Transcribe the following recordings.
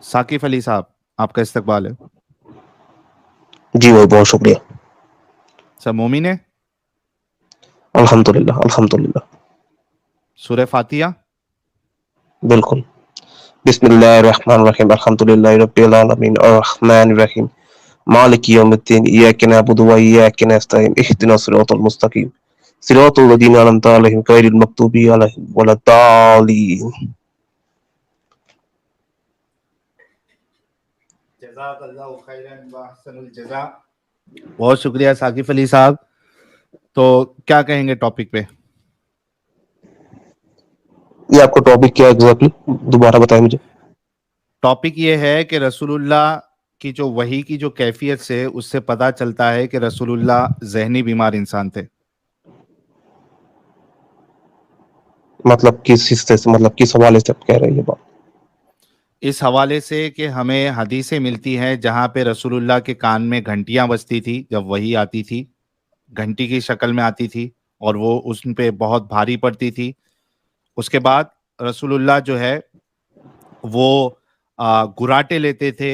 साकिब अली साहब, आपका इस्तकबाल है। जी भाई, बहुत शुक्रिया। सर, मोमिन है। अल्हम्दुलिल्लाह, अल्हम्दुलिल्लाह। सूरह फातिहा। बिल्कुल। बिस्मिल्लाहिर्रहमानिर्रहीम, अल्हम्दुलिल्लाहि रब्बिल आलमीन, अर्रहमानिर रहीम, मालिकि यौमिद्दीन, इय्याका नअबुदु व इय्याका नस्तईन, इहदिनस सिरातल मुस्तकीम, सिरातल लज़ीना अनअमता अलैहिम गैरिल मग़दूबि अलैहिम वलद्दालीन। जज़ाकल्लाहु खैरन व अहसनुल जज़ा। बहुत शुक्रिया साकिब अली साहब। तो क्या कहेंगे टॉपिक पे? ये आपका टॉपिक क्या है एग्जैक्टली? दोबारा बताएं मुझे। टॉपिक ये है कि रसूलुल्लाह की जो वही की जो कैफियत से उससे पता चलता है कि रसूलुल्लाह जहनी बीमार इंसान थे। मतलब किस हिस्से से, मतलब किस हवाले से आप कह रहे हैं ये बात? इस हवाले से कि हमें हदीसें मिलती हैं जहां पे रसूलुल्लाह के कान में घंटियां बजती थी जब वही आती थी, घंटी की शक्ल में आती थी, और वो उस पे बहुत भारी पड़ती थी। उसके बाद रसूलुल्लाह जो है वो गुराटे लेते थे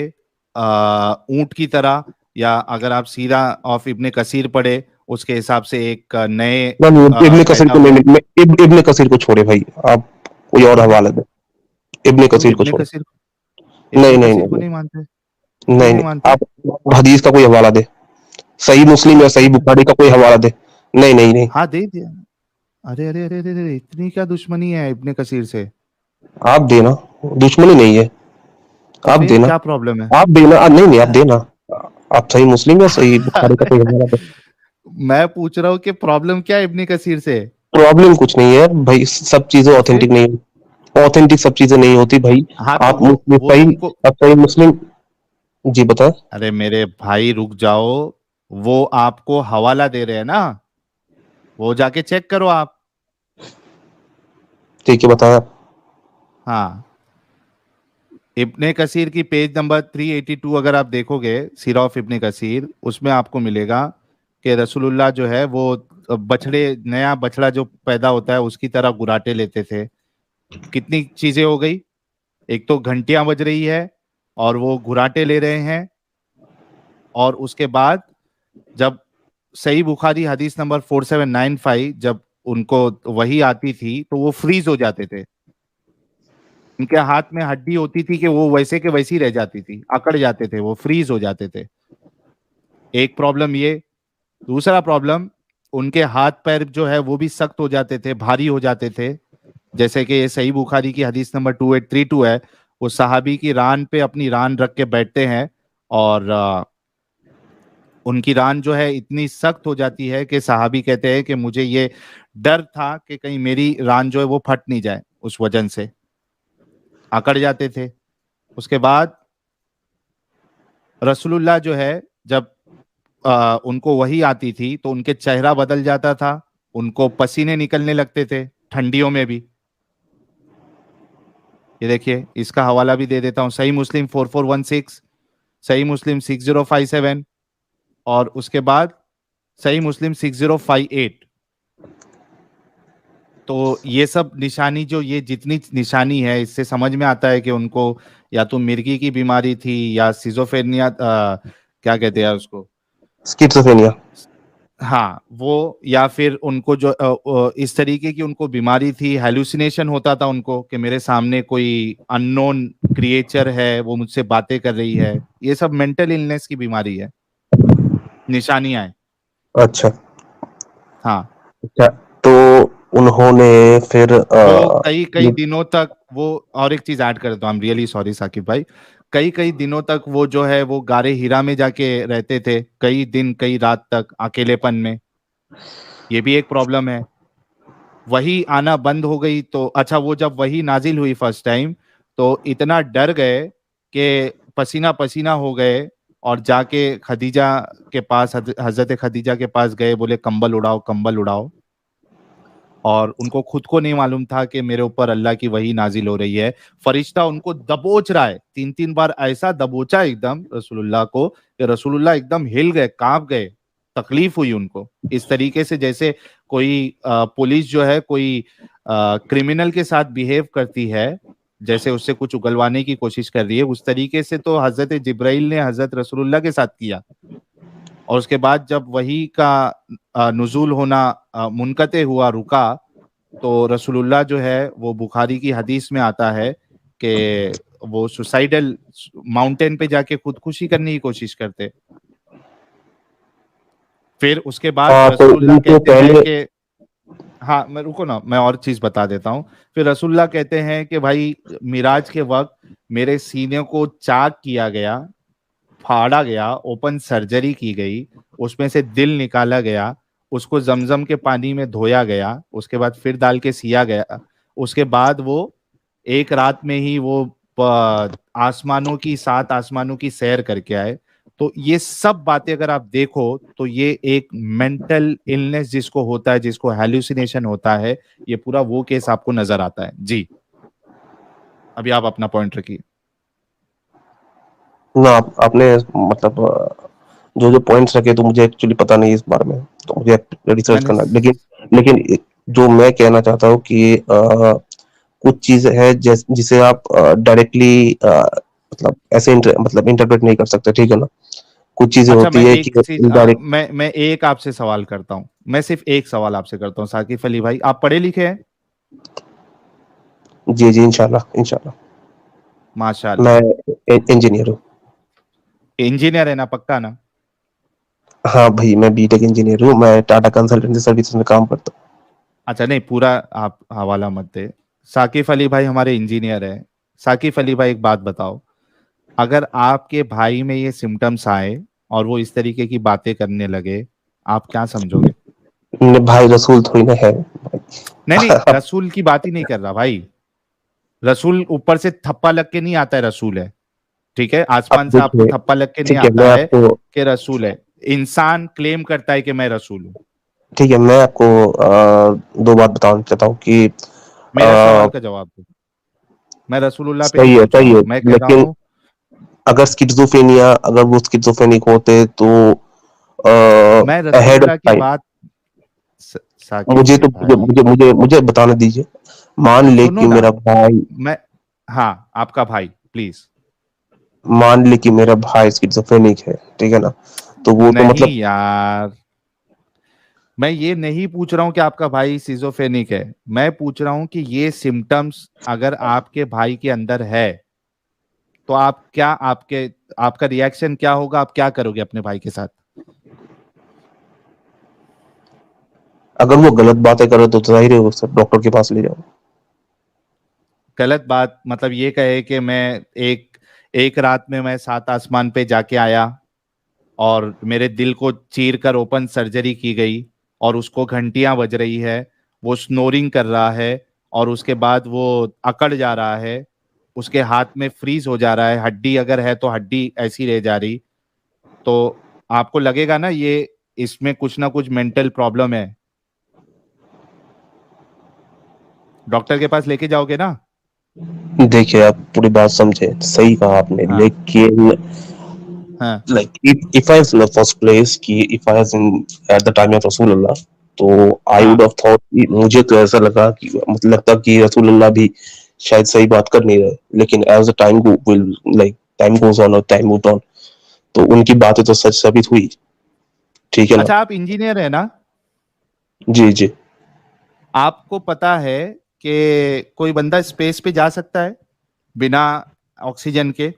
ऊंट की तरह, या अगर आप सीरा ऑफ इब्ने कसीर पढ़े उसके हिसाब से एक नए नहीं, इब्ने कसीर पैदा को हुए। नहीं, इब्ने कसीर को छोड़े भाई, आप कोई और क्यों? हवाले दे। इब्ने क्यों कसीर को इब्ने छोड़े। कसीर? नहीं इब्ने नहीं कसीर नहीं को नहीं नहीं मानते? क्यों नहीं नहीं नहीं, मानते? आप हदीस का कोई हवाला दे, सही मुस्लिम या सही बुखारी का कोई हवाला दे। नहीं नहीं नहीं, हाँ, दे दिया। अरे अरे अरे अरे अरे, इतनी क्या दुश्मनी है इब्ने कसीर से? आप देना। दुश्मनी नहीं है। तो आप फिर देना। क्या प्रॉब्लम है? आप देना, नहीं नहीं, आप देना। आप सही मुस्लिम या सही बुखारी का कोई हवाला दे। मैं पूछ रहा हूँ कि प्रॉब्लम क्या है इब्ने कसीर से? प्रॉब्लम कुछ नहीं है भाई, सब चीजें तो ऑथेंटिक फिर नहीं, ऑथेंटिक सब चीजें नहीं होती भाई। हाँ, तो आप वो मुस्लिम वो सही, तुमको। आप सही मुस्लिम। जी बताएं। अरे मेरे भाई रुक जाओ। वो आपको हवाला दे रहे हैं ना, वो जाके चेक करो आप। ठीक है, बताएं आप। हाँ, इब्ने कसीर की पेज नंबर 382 अगर आप देखोगे, सीरा ऑफ इब्ने कसीर, उसमें आपको मिलेगा कि रसूलुल्लाह जो है वो बछड़े, नया बछड़ा जो पैदा होता है उसकी तरह गुराटे लेते थे। कितनी चीजें हो गई? एक तो घंटियां बज रही है और वो घुराटे ले रहे हैं, और उसके बाद जब सही बुखारी हदीस नंबर 4795, जब उनको वही आती थी तो वो फ्रीज हो जाते थे। उनके हाथ में हड्डी होती थी कि वो वैसे के वैसी रह जाती थी, अकड़ जाते थे, वो फ्रीज हो जाते थे। एक प्रॉब्लम ये। दूसरा प्रॉब्लम, उनके हाथ पैर जो है वो भी सख्त हो जाते थे, भारी हो जाते थे। जैसे कि ये सही बुखारी की हदीस नंबर 2832 है। वो सहाबी की रान पे अपनी रान रख के बैठते हैं, और उनकी रान जो है इतनी सख्त हो जाती है कि सहाबी कहते हैं कि मुझे ये डर था कि कहीं मेरी रान जो है वो फट नहीं जाए, उस वजन से अकड़ जाते थे। उसके बाद रसूलुल्लाह जो है, जब उनको वही आती थी तो उनके चेहरा बदल जाता था, उनको पसीने निकलने लगते थे ठंडियों में भी। ये देखिए, इसका हवाला भी दे देता हूँ, सही मुस्लिम 4416, सही मुस्लिम 6057, और उसके बाद सही मुस्लिम 6058। तो ये सब निशानी, जो ये जितनी निशानी है, इससे समझ में आता है कि उनको या तो मिर्गी की बीमारी थी या सिजोफ्रेनिया, क्या कहते हैं उसको। स्किज़ोफ्रेनिया। हाँ, वो, या फिर उनको जो इस तरीके की उनको बीमारी थी, हेलुसिनेशन होता था उनको कि मेरे सामने कोई अननोन क्रिएचर है, वो मुझसे बातें कर रही है। ये सब मेंटल इलनेस की बीमारी है, निशानियां हैं। अच्छा हाँ। अच्छा। तो उन्होंने फिर तो कई कई दिनों तक वो, और एक चीज ऐड कर देता हूँ, I am really sorry Saqib भाई, कई कई दिनों तक वो जो है वो गारे हीरा में जाके रहते थे, कई दिन कई रात तक अकेलेपन में। ये भी एक प्रॉब्लम है। वही आना बंद हो गई तो अच्छा, वो जब वही नाजिल हुई फर्स्ट टाइम तो इतना डर गए कि पसीना पसीना हो गए, और जाके खदीजा के पास, हजरत खदीजा के पास गए, बोले कंबल उड़ाओ, कंबल उड़ाओ। और उनको खुद को नहीं मालूम था कि मेरे ऊपर अल्लाह की वही नाजिल हो रही है। फरिश्ता उनको दबोच रहा है, तीन तीन बार ऐसा दबोचा एकदम रसूलुल्लाह को कि रसूलुल्लाह एकदम हिल गए, कांप गए। तकलीफ हुई उनको, इस तरीके से जैसे कोई पुलिस जो है कोई क्रिमिनल के साथ बिहेव करती है, जैसे उससे कुछ उगलवाने की कोशिश कर रही है, उस तरीके से तो हजरत जिब्राइल ने हजरत रसूलुल्लाह के साथ किया। और उसके बाद जब वही का नुज़ूल होना मुनक़ते हुआ, रुका, तो रसूलुल्लाह जो है वो बुखारी की हदीस में आता है कि वो सुसाइडल माउंटेन पे जाके खुदकुशी करने की कोशिश करते। फिर उसके बाद हाँ, तो रसूलुल्लाह इनको कहते हैं पहले कि हाँ, मैं रुको ना, मैं और चीज बता देता हूँ। फिर रसूलुल्लाह कहते हैं कि भाई मिराज के वक्त मेरे सीने को चाक किया गया, फाड़ा गया, ओपन सर्जरी की गई, उसमें से दिल निकाला गया, उसको जमजम के पानी में धोया गया, उसके बाद फिर डाल के सिया गया। उसके बाद वो एक रात में ही वो आसमानों की, 7 आसमानों की सैर करके आए। तो ये सब बातें अगर आप देखो तो ये एक मेंटल इलनेस जिसको होता है, जिसको हेल्यूसिनेशन होता है, ये पूरा वो केस आपको नजर आता है। जी, अभी आप अपना पॉइंट रखिए। ना आपने मतलब जो जो पॉइंट्स रखे तो मुझे एक्चुअली पता नहीं इस बारे में, तो मुझे रिसर्च मैंने करना है। लेकिन लेकिन जो मैं कहना चाहता हूँ कि कुछ चीज है जिसे आप डायरेक्टली मतलब ऐसे मतलब इंटरप्रेट नहीं कर सकते, ठीक है ना। कुछ चीजें अच्छा, होती मैं है कि एक चीज इनडायरेक्ट। मैं एक आपसे सवाल करता हूँ, मैं सिर्फ एक सवाल आपसे करता हूँ साकिब अली भाई, आप पढ़े लिखे हैं? जी जी, इंशाल्लाह इंशाल्लाह। माशाल्लाह। मैं इंजीनियर हूँ। इंजीनियर है ना, पक्का ना? हाँ भाई, मैं बीटेक इंजीनियर हूँ, मैं टाटा कंसल्टेंसी सर्विसेज में काम करता अच्छा, नहीं, पूरा आप हवाला मत दे। साकिब अली भाई हमारे इंजीनियर है। साकिब अली भाई एक बात बताओ, अगर आपके भाई में ये सिम्टम्स आए और वो इस तरीके की बातें करने लगे, आप क्या समझोगे? हूँ। भाई रसूल थोड़ी ना है। नहीं नहीं, रसूल की बात ही नहीं कर रहा भाई। रसूल ऊपर से थप्पा लग के नहीं आता है, रसूल है, ठीक है? अब आसमान से आपको देखिए, थप्पा लग के नहीं ठीक है, आता मैं है आपको कि रसूल है। इंसान क्लेम करता है कि मैं रसूल हूं। ठीक है, मैं आपको दो बात बताना चाहता हूँ कि मेरा सवाल का जवाब दो। मैं रसूलुल्लाह पे नहीं सही है पूछ रहा सही हूँ, है। मैं कह रहा लेकिन हूँ। अगर वो स्किज़ोफ्रेनिक होते तो मैं अहेड ऑफ रसूलुल्लाह की टाइम। बात साकिब मुझे अली तो मुझे भाई, मुझे मुझे मुझे बताने दीजिए। सुनो ना। मैं हाँ, आपका भाई, प्लीज। मान ले कि मेरा भाई स्किज़ोफ्रेनिक है, ठीक है ना। तो वो तो नहीं मतलब यार, मैं ये नहीं पूछ रहा हूं कि आपका भाई सिजोफ्रेनिक है। मैं पूछ रहा हूं कि ये सिम्टम्स अगर आपके भाई के अंदर है तो आप क्या, आपका रिएक्शन क्या होगा? आप क्या करोगे अपने भाई के साथ? अगर वो गलत बातें करे तो जाहिर है वो सब डॉक्टर के पास ले जाओ। गलत बात मतलब ये कहे कि मैं एक एक रात में मैं 7 आसमान पे जाके आया और मेरे दिल को चीर कर ओपन सर्जरी की गई और उसको घंटियां बज रही है, वो स्नोरिंग कर रहा है, और उसके बाद वो अकड़ जा रहा है, उसके हाथ में फ्रीज हो जा रहा है, हड्डी अगर है तो हड्डी ऐसी रह जा रही, तो आपको लगेगा ना ये, इसमें कुछ ना कुछ मेंटल प्रॉब्लम है। डॉक्टर के पास लेके जाओगे ना? देखिए, आप पूरी बात समझे, सही कहा आपने, हाँ। लेकिन हाँ। like if I was in the first place कि if I was in at the time of रसूलुल्लाह, तो I would हाँ। have thought कि मुझे तो ऐसा लगा कि मतलब लगता कि रसूलुल्लाह भी शायद सही बात कर नहीं रहे, लेकिन as the time go will like time goes on और time moved on, तो उनकी बातें तो सच साबित हुई, ठीक है ना। अच्छा, आप इंजीनियर है ना? जी जी। आपको पता है कि कोई बंदा स्पेस पे जा सकता है बिना ऑक्सीजन के,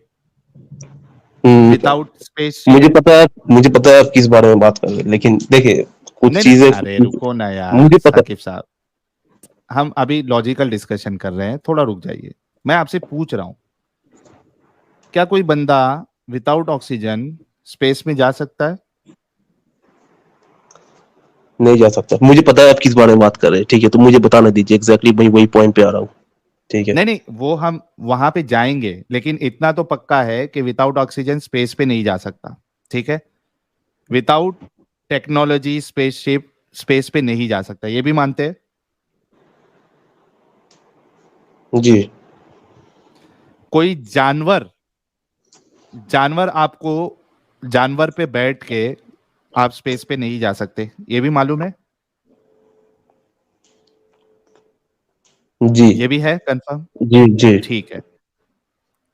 हम्म, विदाउट स्पेसशिप? मुझे पता है आप किस बारे में बात कर रहे हैं, लेकिन देखिए कुछ नहीं नहीं, चीजें अरे रुको ना यार मुझे पता। साकिब साहब, हम अभी लॉजिकल डिस्कशन कर रहे हैं, थोड़ा रुक जाइए। मैं आपसे पूछ रहा हूं, क्या कोई बंदा विदाउट ऑक्सीजन स्पेस में जा सकता है? नहीं जा सकता, मुझे पता है आप किस बारे में बात कर रहे हैं, ठीक है, तो मुझे बताना दीजिए एग्जैक्टली, मैं वही पॉइंट पे आ रहा हूँ, ठीक है। नहीं नहीं, वो हम वहां पे जाएंगे, लेकिन इतना तो पक्का है कि विदाउट ऑक्सीजन स्पेस पे नहीं जा सकता, ठीक है? विदाउट टेक्नोलॉजी स्पेसशिप स्पेस पे नहीं जा सकता, ये भी मानते हैं? जी। कोई जानवर, जानवर आपको, जानवर पे बैठ के आप स्पेस पे नहीं जा सकते, ये भी मालूम है? जी ये भी है कंफर्म? जी जी ठीक है।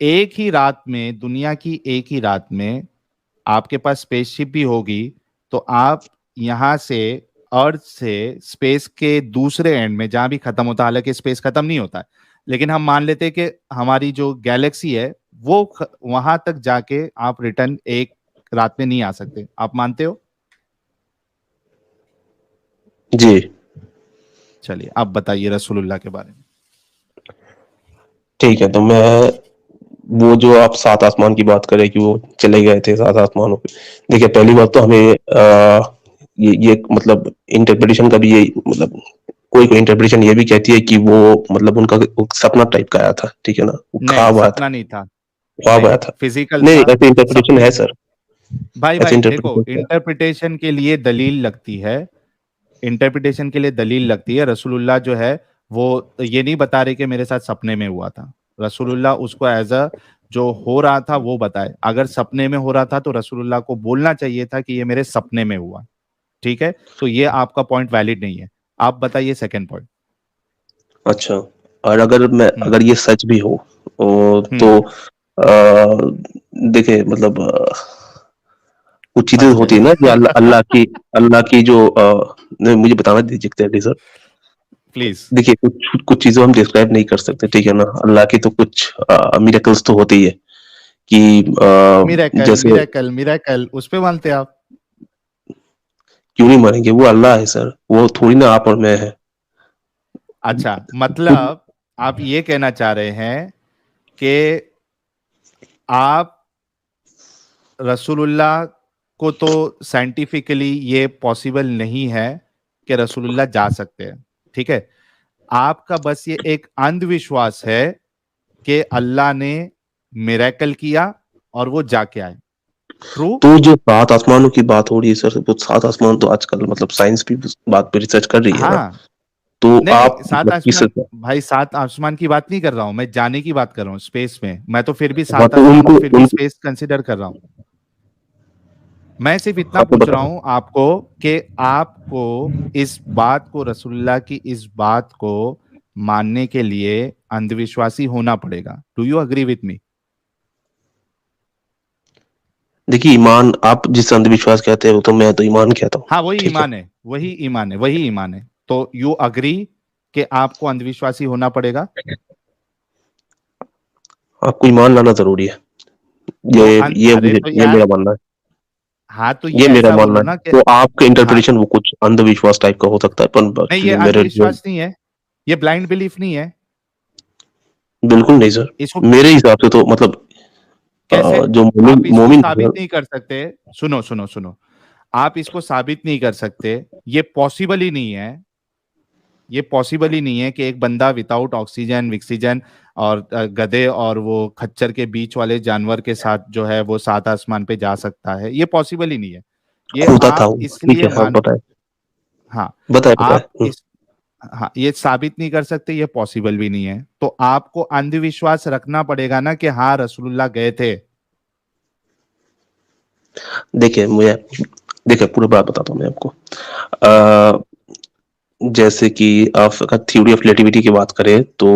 एक ही रात में, दुनिया की एक ही रात में आपके पास स्पेसशिप भी होगी, तो आप यहां से, अर्थ से, स्पेस के दूसरे एंड में जहां भी खत्म होता है, हालांकि स्पेस खत्म नहीं होता है, लेकिन हम मान लेते हैं कि हमारी जो गैलेक्सी है वो वहां तक जाके आप रिटर्न एक रात में नहीं आ सकते। आप मानते हो? जी। चलिए आप बताइए रसूलुल्लाह के बारे में। ठीक है, तो मैं वो जो आप सात आसमान की बात करें कि वो चले गए थे सात आसमानों पे, देखिए पहली बात तो हमें ये मतलब इंटरप्रिटेशन का भी, ये मतलब कोई कोई इंटरप्रिटेशन ये भी कहती है कि वो मतलब उनका एक सपना टाइप का आया था, ठीक है ना, वो नहीं, ख्वाब आया था, सपना नहीं था। ख्वाब आया नहीं, था। फिजिकल नहीं, था। ऐसे इंटरप्रिटेशन सपने। है सर, भाई ऐसे भाई देखो, इंटरप्रिटेशन है। इंटरप्रिटेशन के लिए दलील लगती है। इंटरप्रिटेशन के लिए दलील लगती है। रसूलुल्लाह जो है वो ये नहीं बता रहे कि मेरे साथ सपने में हुआ था। रसूलुल्लाह उसको एज अ जो हो रहा था वो बताए। अगर सपने में हो रहा था तो रसूलुल्लाह को बोलना चाहिए था कि ये मेरे सपने में हुआ। ठीक है, तो ये आपका पॉइंट वैलिड नहीं है। आप बताइए सेकंड पॉइंट। अच्छा, और अगर मैं, हम्म। अगर ये सच भी हो हम्म। तो देखिए मतलब कुछ चीजें फंस होती है ना कि गए। अल्लाह की जो नहीं, मुझे बताना दीजिए क्लियरली सर। प्लीज। देखिए कुछ कुछ चीजें हम डिस्क्राइब नहीं कर सकते, ठीक है ना, अल्लाह की तो कुछ मिरेकल्स तो होते ही है कि मिरेकल जैसे, मिरेकल मिरेकल उस पे मानते आप? क्यों नहीं मानेंगे, वो अल्लाह है सर, वो थोड़ी ना आप और मैं है। अच्छा, कुछ मतलब आप ये कहना चाह रहे हैं कि आप रसूलुल्लाह को तो साइंटिफिकली ये पॉसिबल नहीं है कि रसूलुल्लाह जा सकते हैं। ठीक है, आपका बस ये एक अंधविश्वास है कि अल्लाह ने मिरेकल किया और वो जाके आए। ट्रू? तो जो सात आसमानों की बात हो रही है सर, वो सात आसमान तो आजकल मतलब साइंस भी उस बात पे रिसर्च कर रही है ना, हाँ। तो नहीं नहीं, आप सात मतलब किस, आसमान। भाई सात आसमान की बात नहीं कर रहा हूं मैं, जाने की बात कर रहा हूं स्पेस में। मैं तो फिर भी हाँ सात तो आसमान को उनको फिर भी उनको स्पेस कंसिडर कर रहा हूं। मैं सिर्फ इतना हाँ तो पूछ रहा बताओ। हूं आपको कि आपको इस बात को, रसूलुल्लाह की इस बात को मानने के लिए अंधविश्वासी होना पड़ेगा। Do you agree with me? देखिए ईमान आप जिस अंधविश्वास कहते हो तो मैं तो ईमान कहता हूँ, हाँ, वही ठीक है। ईमान है, वही ईमान है, वही ईमान है। तो यू अग्री कि आपको अंधविश्वासी होना पड़ेगा? आपको ईमान लाना जरूरी है, तो ये अरे मुझे, तो ये यार, मेरा मानना है, हाँ तो ये ये मेरा ऐसा मानना बोलो है। ना कि तो आपका हाँ। इंटरप्रिटेशन वो कुछ अंधविश्वास टाइप का हो सकता है, पर नहीं, ये एक्चुअली मेरे जो, अंधविश्वास नहीं है, ये ब्लाइंड बिलीफ नहीं है। बिल्कुल नहीं सर, इसको मेरे हिसाब से तो मतलब कैसे जो मोमिन आप इसको मोमिन है साबित सर, नहीं कर सकते? सुनो सुनो सुनो, आप इसको साबित नहीं कर सकते। ये पॉसिबल ही नहीं है। ये पॉसिबल ही नहीं है कि एक बंदा विदाउट ऑक्सीजन विक्सीजन और गधे और वो खच्चर के बीच वाले जानवर के साथ जो है वो सात आसमान पे जा सकता है। ये पॉसिबल ही नहीं है। ये होता था आप वो, ठीक इसलिए है, हाँ मान, पता है, हाँ, बताए बताए। आप इस, हाँ, ये साबित नहीं कर सकते, ये पॉसिबल भी नहीं है। तो आपको अंधविश्वास रखना पड़ेगा ना कि हाँ रसूलुल्लाह गए थे। देखिए मुझे, देखिए पूरी बात बताता हूँ मैं आपको। जैसे कि आप अगर थ्योरी ऑफ रिलेटिविटी की बात करें तो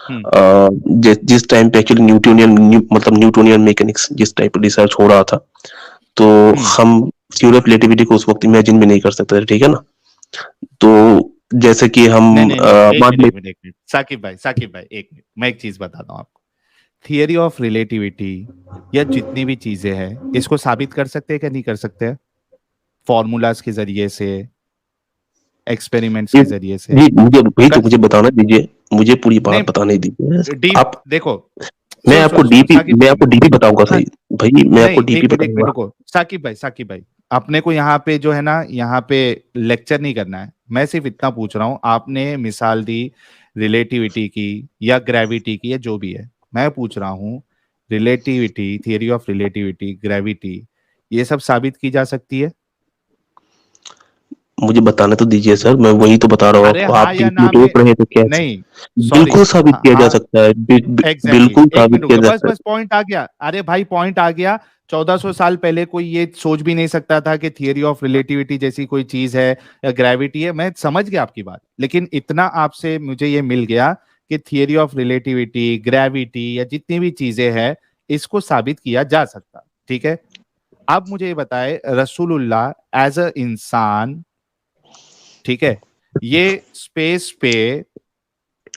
हम्म। जिस टाइम पे एक्चुअली मतलब न्यूटोनियन मैकेनिक्स जिस टाइप रिसर्च हो रहा था, तो हम्म। हम थ्योरी ऑफ रिलेटिविटी को उस वक्त इमेजिन भी नहीं कर सकते थे, ठीक है ना। तो जैसे कि हम नहीं नहीं नहीं, एक मान मिनट ले, एक मिनट एक मिनट, साकिब भाई एक मिनट, मैं एक चीज बताता हूँ आपको। थियरी ऑफ रिलेटिविटी या जितनी भी चीजें हैं, इसको साबित कर सकते हैं क्या नहीं कर सकते? फॉर्मूलाज के जरिए से, एक्सपेरिमेंट्स जी के जरिए से जी, मुझे वही तो कर। मुझे बताना दीजिए, मुझे पूरी बात नहीं, बताने दीजिए डीप आप। देखो। सुनो सुनो सुनो साकिब मैं भाई, आपको डीपी बताऊंगा हाँ, सही, भाई मैं आपको नहीं डीपी एक मिनट बताऊंगा। रुको। साकिब भाई अपने को यहाँ पे जो है ना, यहाँ पे लेक्चर नहीं करना है। मैं सिर्फ इतना पूछ रहा हूँ, आपने मिसाल दी रिलेटिविटी की या ग्रेविटी की या जो भी है। मैं पूछ रहा हूँ, relativity, theory of relativity, gravity, ये सब साबित की जा सकती है? मुझे बताने तो दीजिए सर, मैं वही तो बता रहा हूँ अरे आपको, हाँ आप या बीच ना में में। टोक रहे हैं तो कैसे। नहीं, सॉरी। बिल्कुल साबित हाँ किया जा हाँ, सकता है, एग्जैक्टली बिल्कुल एक साबित मिनट किया रुको, जा बस सकता बस पॉइंट आ गया। अरे भाई पॉइंट आ गया। 1400 साल पहले कोई ये सोच भी नहीं सकता था कि थियरी ऑफ रिलेटिविटी जैसी कोई चीज है या ग्रेविटी है। मैं समझ गया आपकी बात, लेकिन इतना आपसे मुझे ये मिल गया कि थियरी ऑफ रिलेटिविटी, ग्रेविटी या जितनी भी चीजें हैं इसको साबित किया जा सकता। ठीक है, अब मुझे ये बताए रसूलुल्लाह एज अ इंसान, ठीक है, ये स्पेस पे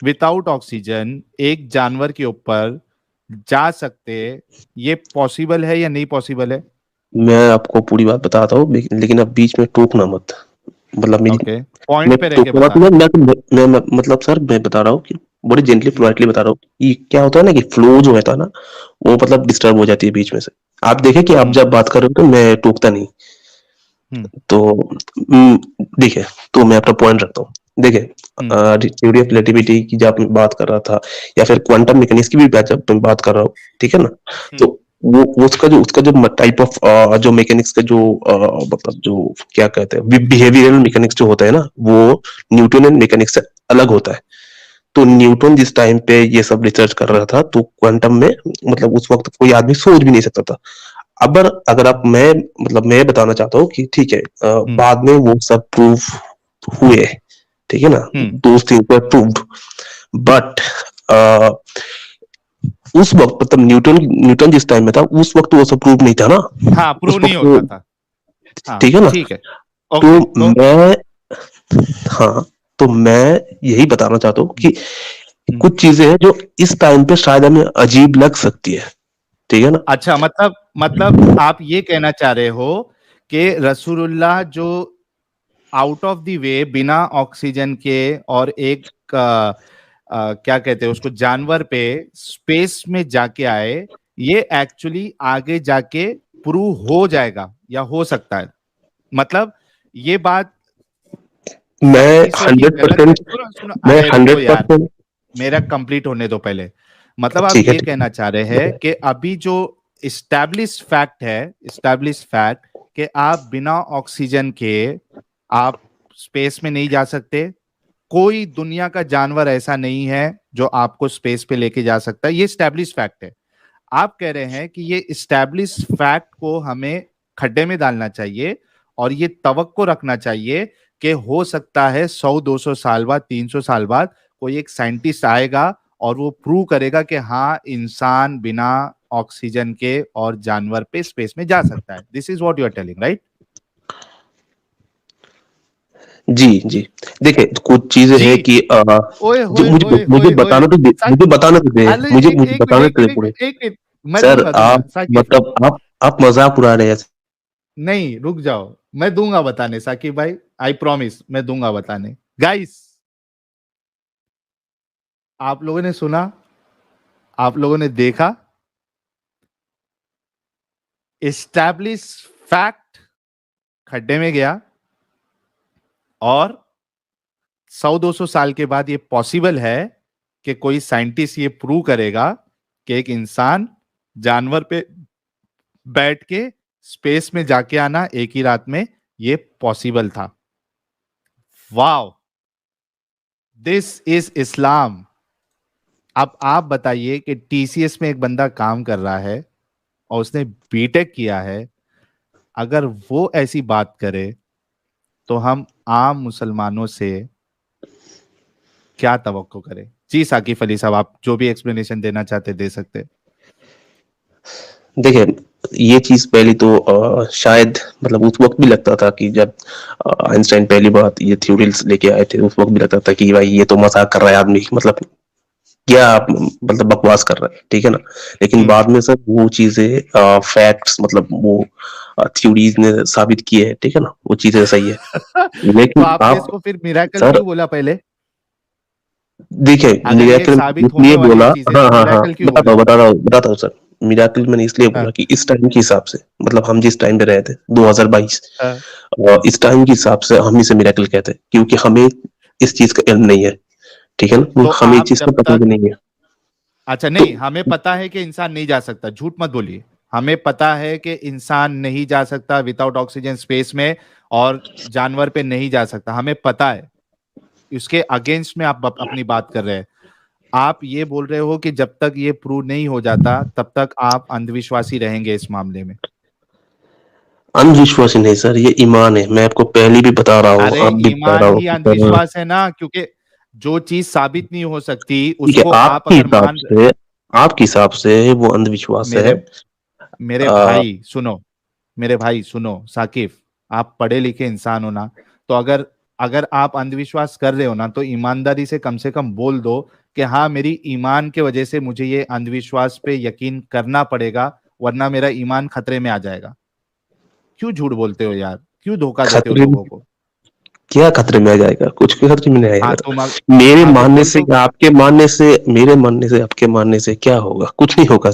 विदाउट ऑक्सीजन एक जानवर के ऊपर जा सकते, ये पॉसिबल है या नहीं पॉसिबल है? मैं आपको पूरी बात बताता हूँ, लेकिन अब बीच में टोकना मत। मतलब मेरी ओके, मैं पॉइंट पे रह के टोकना मत, बताना। मतलब सर मैं बता रहा हूँ कि बड़ी जेंटली पोलाइटली बता रहा हूँ कि क्या होता है ना कि फ्लो जो रहता है ना वो मतलब डिस्टर्ब हो जाती है बीच में से। आप देखें कि आप जब बात कर रहे हो तो मैं टोकता नहीं। तो देखिए, तो मैं अपना पॉइंट रखता हूँ। देखिए, थ्योरी ऑफ रिलेटिविटी की जब मैं बात कर रहा था या फिर क्वांटम मैकेनिक्स की भी जब मैं बात कर रहा हूँ, ठीक है ना, तो वो उसका जो टाइप ऑफ जो मैकेनिक्स का जो मतलब जो क्या कहते हैं बिहेवियरल मैकेनिक्स जो होता है ना वो न्यूटोनियन मैकेनिक्स से अलग होता है। तो न्यूटन जिस टाइम पे ये सब रिसर्च कर रहा था तो क्वांटम में मतलब उस वक्त कोई आदमी सोच भी नहीं सकता था। अब अगर आप मैं बताना चाहता हूँ कि ठीक है, बाद में वो सब प्रूफ हुए, ठीक है ना, those things were proved, but उस वक्त मतलब न्यूटन न्यूटन जिस टाइम में था उस वक्त वो सब प्रूव नहीं था ना। हाँ, प्रूव उस नहीं वक्त होता था। हाँ, ठीक है ना। ठीक है। तो ओके, तो मैं हाँ, तो मैं यही बताना चाहता हूँ कि कुछ चीजें हैं जो इस टाइम पे शायद हमें अजीब लग सकती है, ठीक है ना। अच्छा, मतलब आप ये कहना चाह रहे हो कि रसूलुल्लाह जो आउट ऑफ द वे बिना ऑक्सीजन के और एक क्या कहते हैं उसको, जानवर पे स्पेस में जाके आए, ये एक्चुअली आगे जाके प्रूव हो जाएगा या हो सकता है, मतलब ये बात मैं सही से कि हंड्रेड गलत है? परसेंट सुनो सुनो, मैं अरे रुको हंड्रेड यार, परसेंट मेरा कंप्लीट होने दो पहले। मतलब आप ठीक है, ये कहना चाह रहे हैं कि अभी जो इस्टेब्लिश फैक्ट है, इस्टेब्लिश फैक्ट कि आप बिना ऑक्सीजन के आप स्पेस में नहीं जा सकते, कोई दुनिया का जानवर ऐसा नहीं है जो आपको स्पेस पे लेके जा सकता है, ये इस्टेब्लिश फैक्ट है। आप कह रहे हैं कि ये इस्टेब्लिश फैक्ट को हमें खड्डे में डालना चाहिए और ये तवक्को रखना चाहिए कि हो सकता है 100-200 साल बाद, 300 साल बाद कोई एक साइंटिस्ट आएगा और वो प्रूव करेगा कि हाँ, इंसान बिना ऑक्सीजन के और जानवर पे स्पेस में जा सकता है। This is what you are telling, right? जी जी। देखिए कुछ चीजें जी। हैं कि ओए जो होए होए मुझे होए होए, बताना तो दे, मुझे बताना तो दे, अरे मुझे एक मिनट, बताना एक तो दे मिनट, पूरे। एक मिनट, मैं सर दूंगा आप साकिब। मतलब आप मजाक उड़ा रहे हैं। नहीं, रुक जाओ, मैं दूंगा बताने साकिब भाई, आई प्रॉमिस, मैं दूंगा बताने। गाइस, आप लोगों ने सुना, आप लोगों ने देखा, एस्टैब्लिश फैक्ट खड्डे में गया और 100-200 साल के बाद ये पॉसिबल है कि कोई साइंटिस्ट ये प्रूव करेगा कि एक इंसान जानवर पे बैठ के स्पेस में जाके आना एक ही रात में, ये पॉसिबल था। वाओ, दिस इज इस्लाम। अब आप बताइए कि टीसीएस में एक बंदा काम कर रहा है और उसने बीटेक किया है, अगर वो ऐसी बात करे तो हम आम मुसलमानों से क्या तवक्को करें? जी साकिब अली साहब, आप जो भी एक्सप्लेनेशन देना चाहते दे सकते। देखिए ये चीज पहली तो शायद मतलब उस वक्त भी लगता था कि जब आइंस्टाइन पहली बार ये थ्योरीज लेके आए थे उस वक्त भी लगता था कि भाई ये तो मजाक कर रहा है आदमी, मतलब क्या आप मतलब बकवास कर रहे हैं, ठीक है ना। लेकिन बाद में सर वो चीजें फैक्ट्स मतलब वो थ्योरीज ने साबित किए है, ठीक है ना, वो चीजें सही है। तो लेकिन आपने आप इसको फिर मिराकल सर क्यों बोला पहले? देखिए अगर ये मिराकल साबित होने इसलिए वाली है बोला, चीजें हाँ तो हाँ हाँ, मिराकल क्यों बोला? बताता हूँ सर। मिराकल मैंने इसलिए बोला हाँ, कि इस टाइम के हिसाब से मतलब हम जिस टाइम पे रहे थे 2022, हाँ, इस टाइम के हिसाब से हम इसे मिराकल कहते हैं क्योंकि हमें इस चीज का इल्म नहीं है, ठीक है ना, तो हमें इस आप चीज का जब पता तक, भी नहीं है। अच्छा तो नहीं, हमें पता है कि इंसान नहीं जा सकता, झूठ मत बोलिए। हमें पता है कि इंसान नहीं जा सकता विदाउट ऑक्सीजन स्पेस में और जानवर पे नहीं जा सकता, हमें पता है। इसके अगेंस्ट में आप अपनी बात कर रहे हैं। आप ये बोल रहे हो कि जब तक ये प्रूव नहीं हो जाता तब तक आप अंधविश्वासी रहेंगे इस मामले में। अंधविश्वासी नहीं सर, ये ईमान है, मैं आपको पहले भी बता रहा हूँ, अरे अब भी बता ईमान रहा हूँ ही कि सर अंधविश्वास है ना, क्योंकि जो चीज साबित नहीं हो सकती ठीक है, उसको आप अगर मान, आपके हिसाब से वो अंधविश्वास है। मेरे मेरे आ, भाई सुनो, मेरे भाई सुनो साकिब, आप पढ़े लिखे इंसान हो ना, तो अगर अगर आप अंधविश्वास कर रहे हो ना, तो ईमानदारी से कम बोल दो कि हाँ मेरी ईमान के वजह से मुझे ये अंधविश्वास पे यकीन करना पड़ेगा, वरना मेरा ईमान खतरे में आ जाएगा। क्यों झूठ बोलते हो यार, क्यों धोखा देते हो खतरे में? लोगों को? क्या खतरे में आ जाएगा? कुछ भी खतरे में नहीं हाँ आएगा। तुम मेरे हाँ तो मानने बोल से दो। या आपके मानने से, मेरे मानने से आपके मानने से क्या होगा? कुछ नहीं होगा।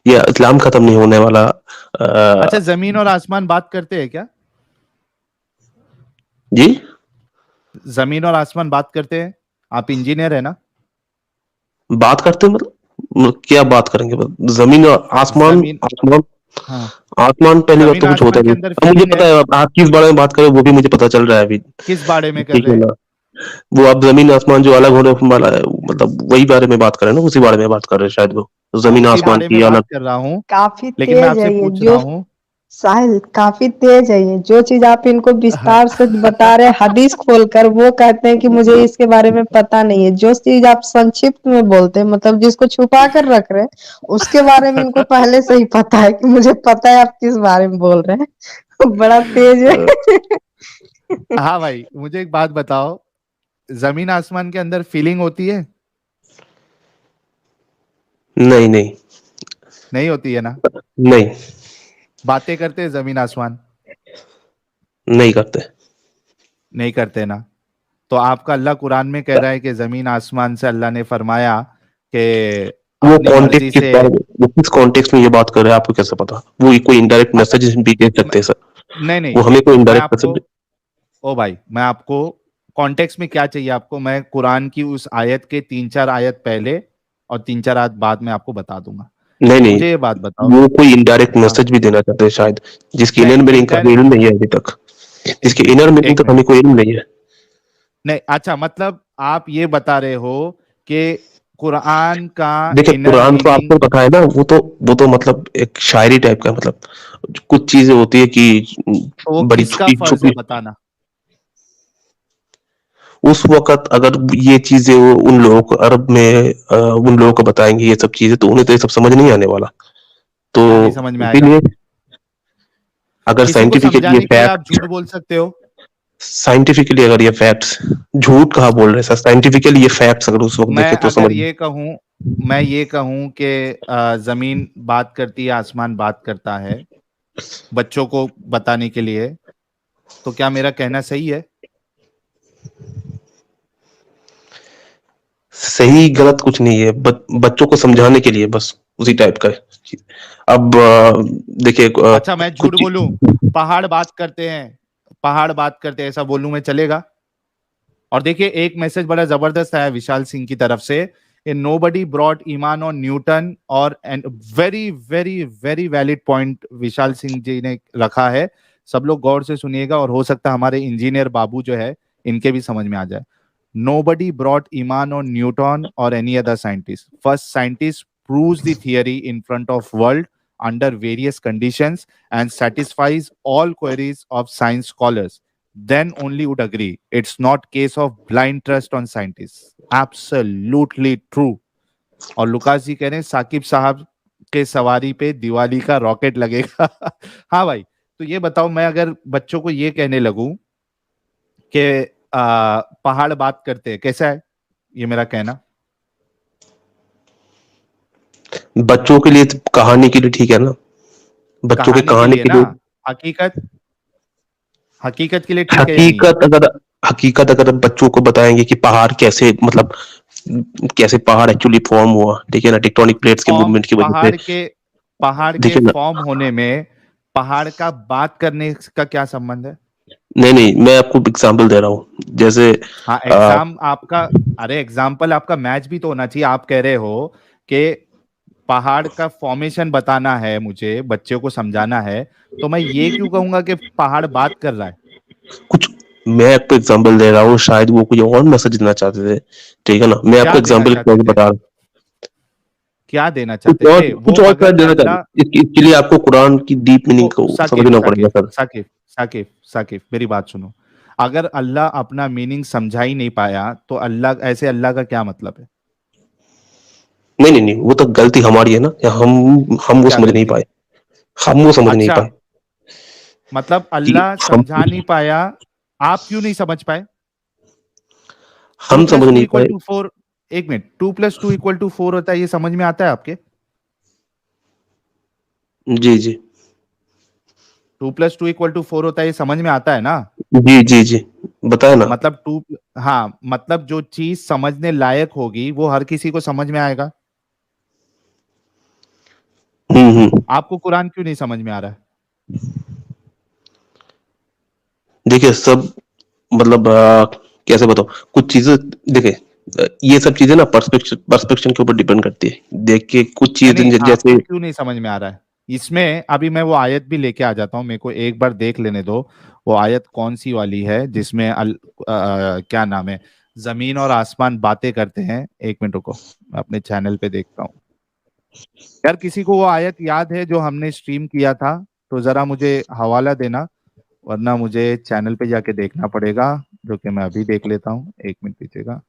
ये इस्लाम खत्म नहीं होने वाला। अच्छा, जमीन और आसमान बात करते हैं क्या? जी। जमीन और आसमान बात करते हैं? आप इंजीनियर है ना? बात करते हैं मतलब क्या बात करेंगे? जमीन और आसमान। जमीन, आसमान। हाँ, आसमान पहली बात जमीन तो कुछ होता आसमान के नहीं। अंदर अब मुझे फीलिंग पता है। है आप किस बारे में बात कर रहे हो, वो भी मुझे पता चल रहा है अभी। किस बारे में कर ठीक रहे है हैं? ना? वो आप जमीन आसमान जो अलग होने वाला है, मतलब वही बारे में बात कर रहे हैं ना, उसी बारे में बात कर रहे हैं शायद वो। हाँ जमीन उसी आसमान बारे की में बात अलग। कर रहा हूँ, काफी लेकिन मैं तेज आपसे है ये पूछ रहा जो हूँ। साहिल, काफी तेज है ये जो चीज आप इनको विस्तार से बता रहे हैं हदीस खोलकर, वो कहते हैं कि मुझे इसके बारे में पता नहीं है। जो चीज आप संक्षिप्त में बोलते हैं, मतलब जिसको छुपा कर रख रहे हैं, उसके बारे में इनको पहले से ही पता है कि मुझे पता है आप किस बारे में बोल रहे हैं। बड़ा तेज है। हाँ भाई, मुझे एक बात बताओ, जमीन आसमान के अंदर फीलिंग होती है? नहीं नहीं। नहीं होती है ना? नहीं। बातें करते हैं जमीन आसमान? नहीं करते। नहीं करते ना? तो आपका अल्लाह कुरान में कह रहा है कि जमीन आसमान से अल्लाह ने फरमाया कि वो अपनी मर्जी कॉन्टेक्स्ट किस से। बारे में, वो किस कॉन्टेक्स्ट में ये बात कर रहे हैं आपको कैसे पता? वो कोई इनडायरेक्ट अच्छा, मैसेज भी दे मैं- सकते हैं सर। नहीं नहीं, वो हमें कोई मैं इनडायरेक्ट आपको, मैसेज। ओ भाई मैं आपको कॉन्टेक्स्ट में क्या चाहिए आपको, मैं कुरान की उस आयत के 3-4 आयत पहले और 3-4 आयत बाद में आपको बता दूंगा। नहीं नहीं, मुझे ये बात बताओ। वो कोई इनडायरेक्ट हाँ, मैसेज भी देना चाहते हैं शायद, जिसकी नहीं इनर मीनिंग का इनडायरेक्ट, इल्म नहीं है अभी तक। एक जिसकी मिनट, इनर मीनिंग एक तक मिनट, हमें कोई इल्म नहीं है। नहीं अच्छा, मतलब आप ये बता रहे हो कि कुरान का देखिए इनर कुरान तो मीनिंग। आपको पता है ना, वो तो मतलब एक शायरी टाइप का, मतलब कुछ चीजें होती है कि तो वो बड़ी किसका छुपी फर्ज है छुपी। बताना? उस वक्त अगर ये चीजें वो उन लोगों को अरब में उन लोगों को बताएंगे ये सब चीजें, तो उन्हें तो ये सब समझ नहीं आने वाला। तो क्यों नहीं समझ में आएगा? इसीलिए अगर किसी को साइंटिफिकली ये समझाने के लिए आप फैक्ट, झूठ बोल सकते हो? साइंटिफिकली अगर ये फैक्ट्स, झूठ कहाँ बोल रहे हैं सर, साइंटिफिकली ये फैक्ट्स अगर उस वक्त मैं देखे तो अगर समझ। ये कहूं, मैं ये कहूं कि जमीन बात करती है, आसमान बात करता है बच्चों को बताने के लिए, तो क्या मेरा कहना सही है? सही गलत कुछ नहीं है, बच्चों को समझाने के लिए बस उसी टाइप का है। अब देखिए अच्छा मैं झूठ कुछ बोलूं, पहाड़ बात करते हैं, पहाड़ बात करते हैं ऐसा बोलूं मैं, चलेगा? और देखिए एक मैसेज बड़ा जबरदस्त आया विशाल सिंह की तरफ से, नो बडी ब्रॉट ईमान ऑन न्यूटन, और and very very very valid point Vishal Singh ji ने रखा है। सब लोग गौर से सुनिएगा, और हो सकता है हमारे इंजीनियर बाबू जो है इनके भी समझ में आ जाए। नो बडी ब्रॉट ईमान ऑन न्यूटन और any other scientist, first scientist proves the theory in front of world under various conditions and satisfies all queries of science scholars, then only would agree. It's not case of blind trust on scientists. Absolutely true. और Lucas जी कह रहे हैं साकिब साहब के सवारी पे दिवाली का rocket लगेगा। हाँ भाई, तो ये बताओ, मैं अगर बच्चों को ये कहने लगूं कि पहाड़ बात करते हैं, कैसा है ये मेरा कहना? बच्चों के लिए तो कहानी के लिए ठीक है ना, बच्चों के कहानी के कहानी लिए के ना, लिए। हकीकत, हकीकत के लिए ठीक है या नहीं है? हकीकत अगर बच्चों को बताएंगे कि पहाड़ कैसे, मतलब कैसे पहाड़ एक्चुअली फॉर्म हुआ, ठीक है ना, टेक्टोनिक प्लेट्स के फॉर्म, मूवमेंट की वजह से। पहाड़ के देखिए ना, फॉर्म होने में पहाड़ का बात करने का क्या संबंध है? नहीं नहीं, मैं आपको एग्जांपल दे रहा हूँ जैसे हाँ आ, एग्जाम आपका, अरे एग्जाम्पल आपका मैच भी तो होना चाहिए। आप कह रहे हो कि पहाड़ का फॉर्मेशन बताना है, मुझे बच्चों को समझाना है, तो मैं ये क्यों कहूंगा कि पहाड़ बात कर रहा है? कुछ, मैं आपको एग्जांपल दे रहा हूँ, शायद वो कोई और मैसेज देना चाहते थे। ठीक है ना, मैं आपको क्या देना एग्जांपल चाहते थे? बता रहा हूँ। क्या देना चाहते थे वो? कुछ और अगर शायद देना चाहते, अल्लाह, इसके लिए आपको कुरान की डीप मीनिंग वो को साकिब समझना पड़ेगा साकिब सर। साकिब साकिब साकिब मेरी बात सुनो, अगर अल्लाह अपना मीनिंग समझा ही नहीं पाया तो अल्लाह का क्या मतलब है? नहीं नहीं नहीं, वो तो गलती हमारी है ना, या हम वो क्या समझ नहीं गलती? पाए, हम वो समझ नहीं अच्छा, पाए। मतलब ठीक अल्लाह है, समझा नहीं पाया, आप क्यों नहीं समझ पाए? टू हम प्लस समझ टू नहीं इक्वल पाए। टू फोर 1 मिनट, 2+2=4 होता है, ये समझ में आता है आपके? जी जी 2+2=4 होता है, ये समझ में आता है ना? जी जी जी, बताए ना। मतलब हाँ, मतलब जो चीज समझने लायक होगी वो हर किसी को समझ में आएगा। हम्म। आपको कुरान क्यों नहीं समझ में आ रहा है? देखिए सब, मतलब कैसे बताओ, कुछ चीजें, देखिए ये सब चीजें ना पर्सपेक्शन के ऊपर डिपेंड करती है। देख के कुछ नहीं चीजें नहीं, जैसे, आपको क्यों नहीं समझ में आ रहा है? इसमें अभी मैं वो आयत भी लेके आ जाता हूँ, मेरे को एक बार देख लेने दो। वो आयत कौन सी वाली है जिसमें क्या नाम है, जमीन और आसमान बातें करते हैं? 1 मिनट रुको, मैं अपने चैनल पे देखता हूँ। यार किसी को वो आयत याद है जो हमने स्ट्रीम किया था? तो जरा मुझे हवाला देना, वरना मुझे चैनल पे जाके देखना पड़ेगा, जो कि मैं अभी देख लेता हूँ। 1 मिनट दीजिएगा।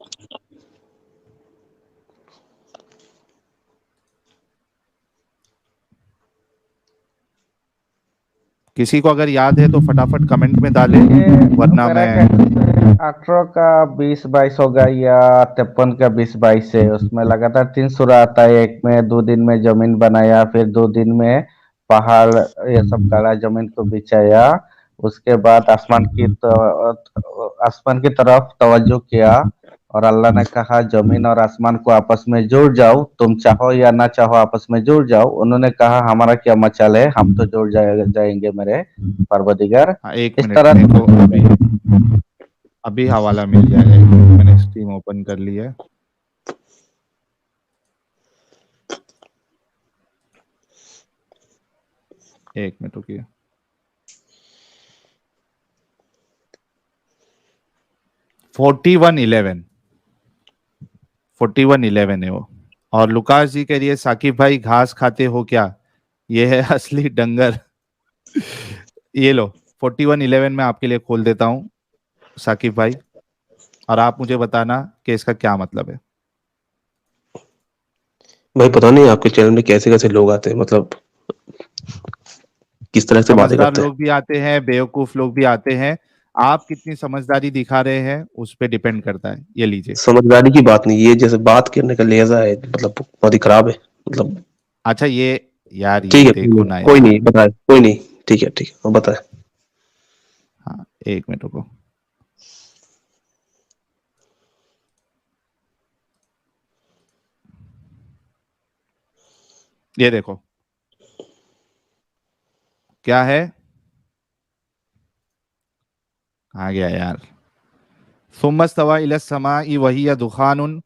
किसी को अगर याद है तो फटाफट कमेंट में डाले, ये वरना मेरा मैं। ख्याल से 18 का 20-22 होगा, या 53 का 20-22 है। उसमें लगातार 3 सूरा आता है। एक में 2 दिन में जमीन बनाया, फिर 2 दिन में पहाड़ ये सब गाड़ा जमीन को बिछाया। उसके बाद आसमान की तरफ तवज्जो किया, और अल्लाह ने कहा जमीन और आसमान को आपस में जुड़ जाओ, तुम चाहो या ना चाहो आपस में जुड़ जाओ। उन्होंने कहा हमारा क्या मचाल है, हम तो जाएंगे मेरे परवदिगार। हाँ, एक इस मिनट, तरह मेरे से को अभी अभी हवाला मिल जाएगा। 1 मिनट, मैंने स्ट्रीम ओपन कर ली है। एक मिनट रुकिए। 41:11 है वो। और लुकास जी कह रही है, साकिब भाई घास खाते हो क्या? ये है असली डंगर। ये लो, 41:11 में आपके लिए खोल देता हूँ साकिब भाई, और आप मुझे बताना कि इसका क्या मतलब है। भाई पता नहीं आपके चैनल में कैसे कैसे लोग आते हैं, मतलब किस तरह से बातें समझदार करते हैं। लोग भी आते हैं, बेवकूफ लोग भी आते हैं। आप कितनी समझदारी दिखा रहे हैं उस पर डिपेंड करता है। ये लीजिए। समझदारी की बात नहीं, ये जैसे बात करने का लहजा है, मतलब बहुत ही खराब है, मतलब। अच्छा ये, यार ठीक ये है, देखो ना कोई यार। नहीं बताए, कोई नहीं, ठीक है, वो बताए। हाँ, 1 मिनट रुको। ये देखो क्या है, आ गया यार। सुम्मस्तवा इला समाई वहिय दुखानुन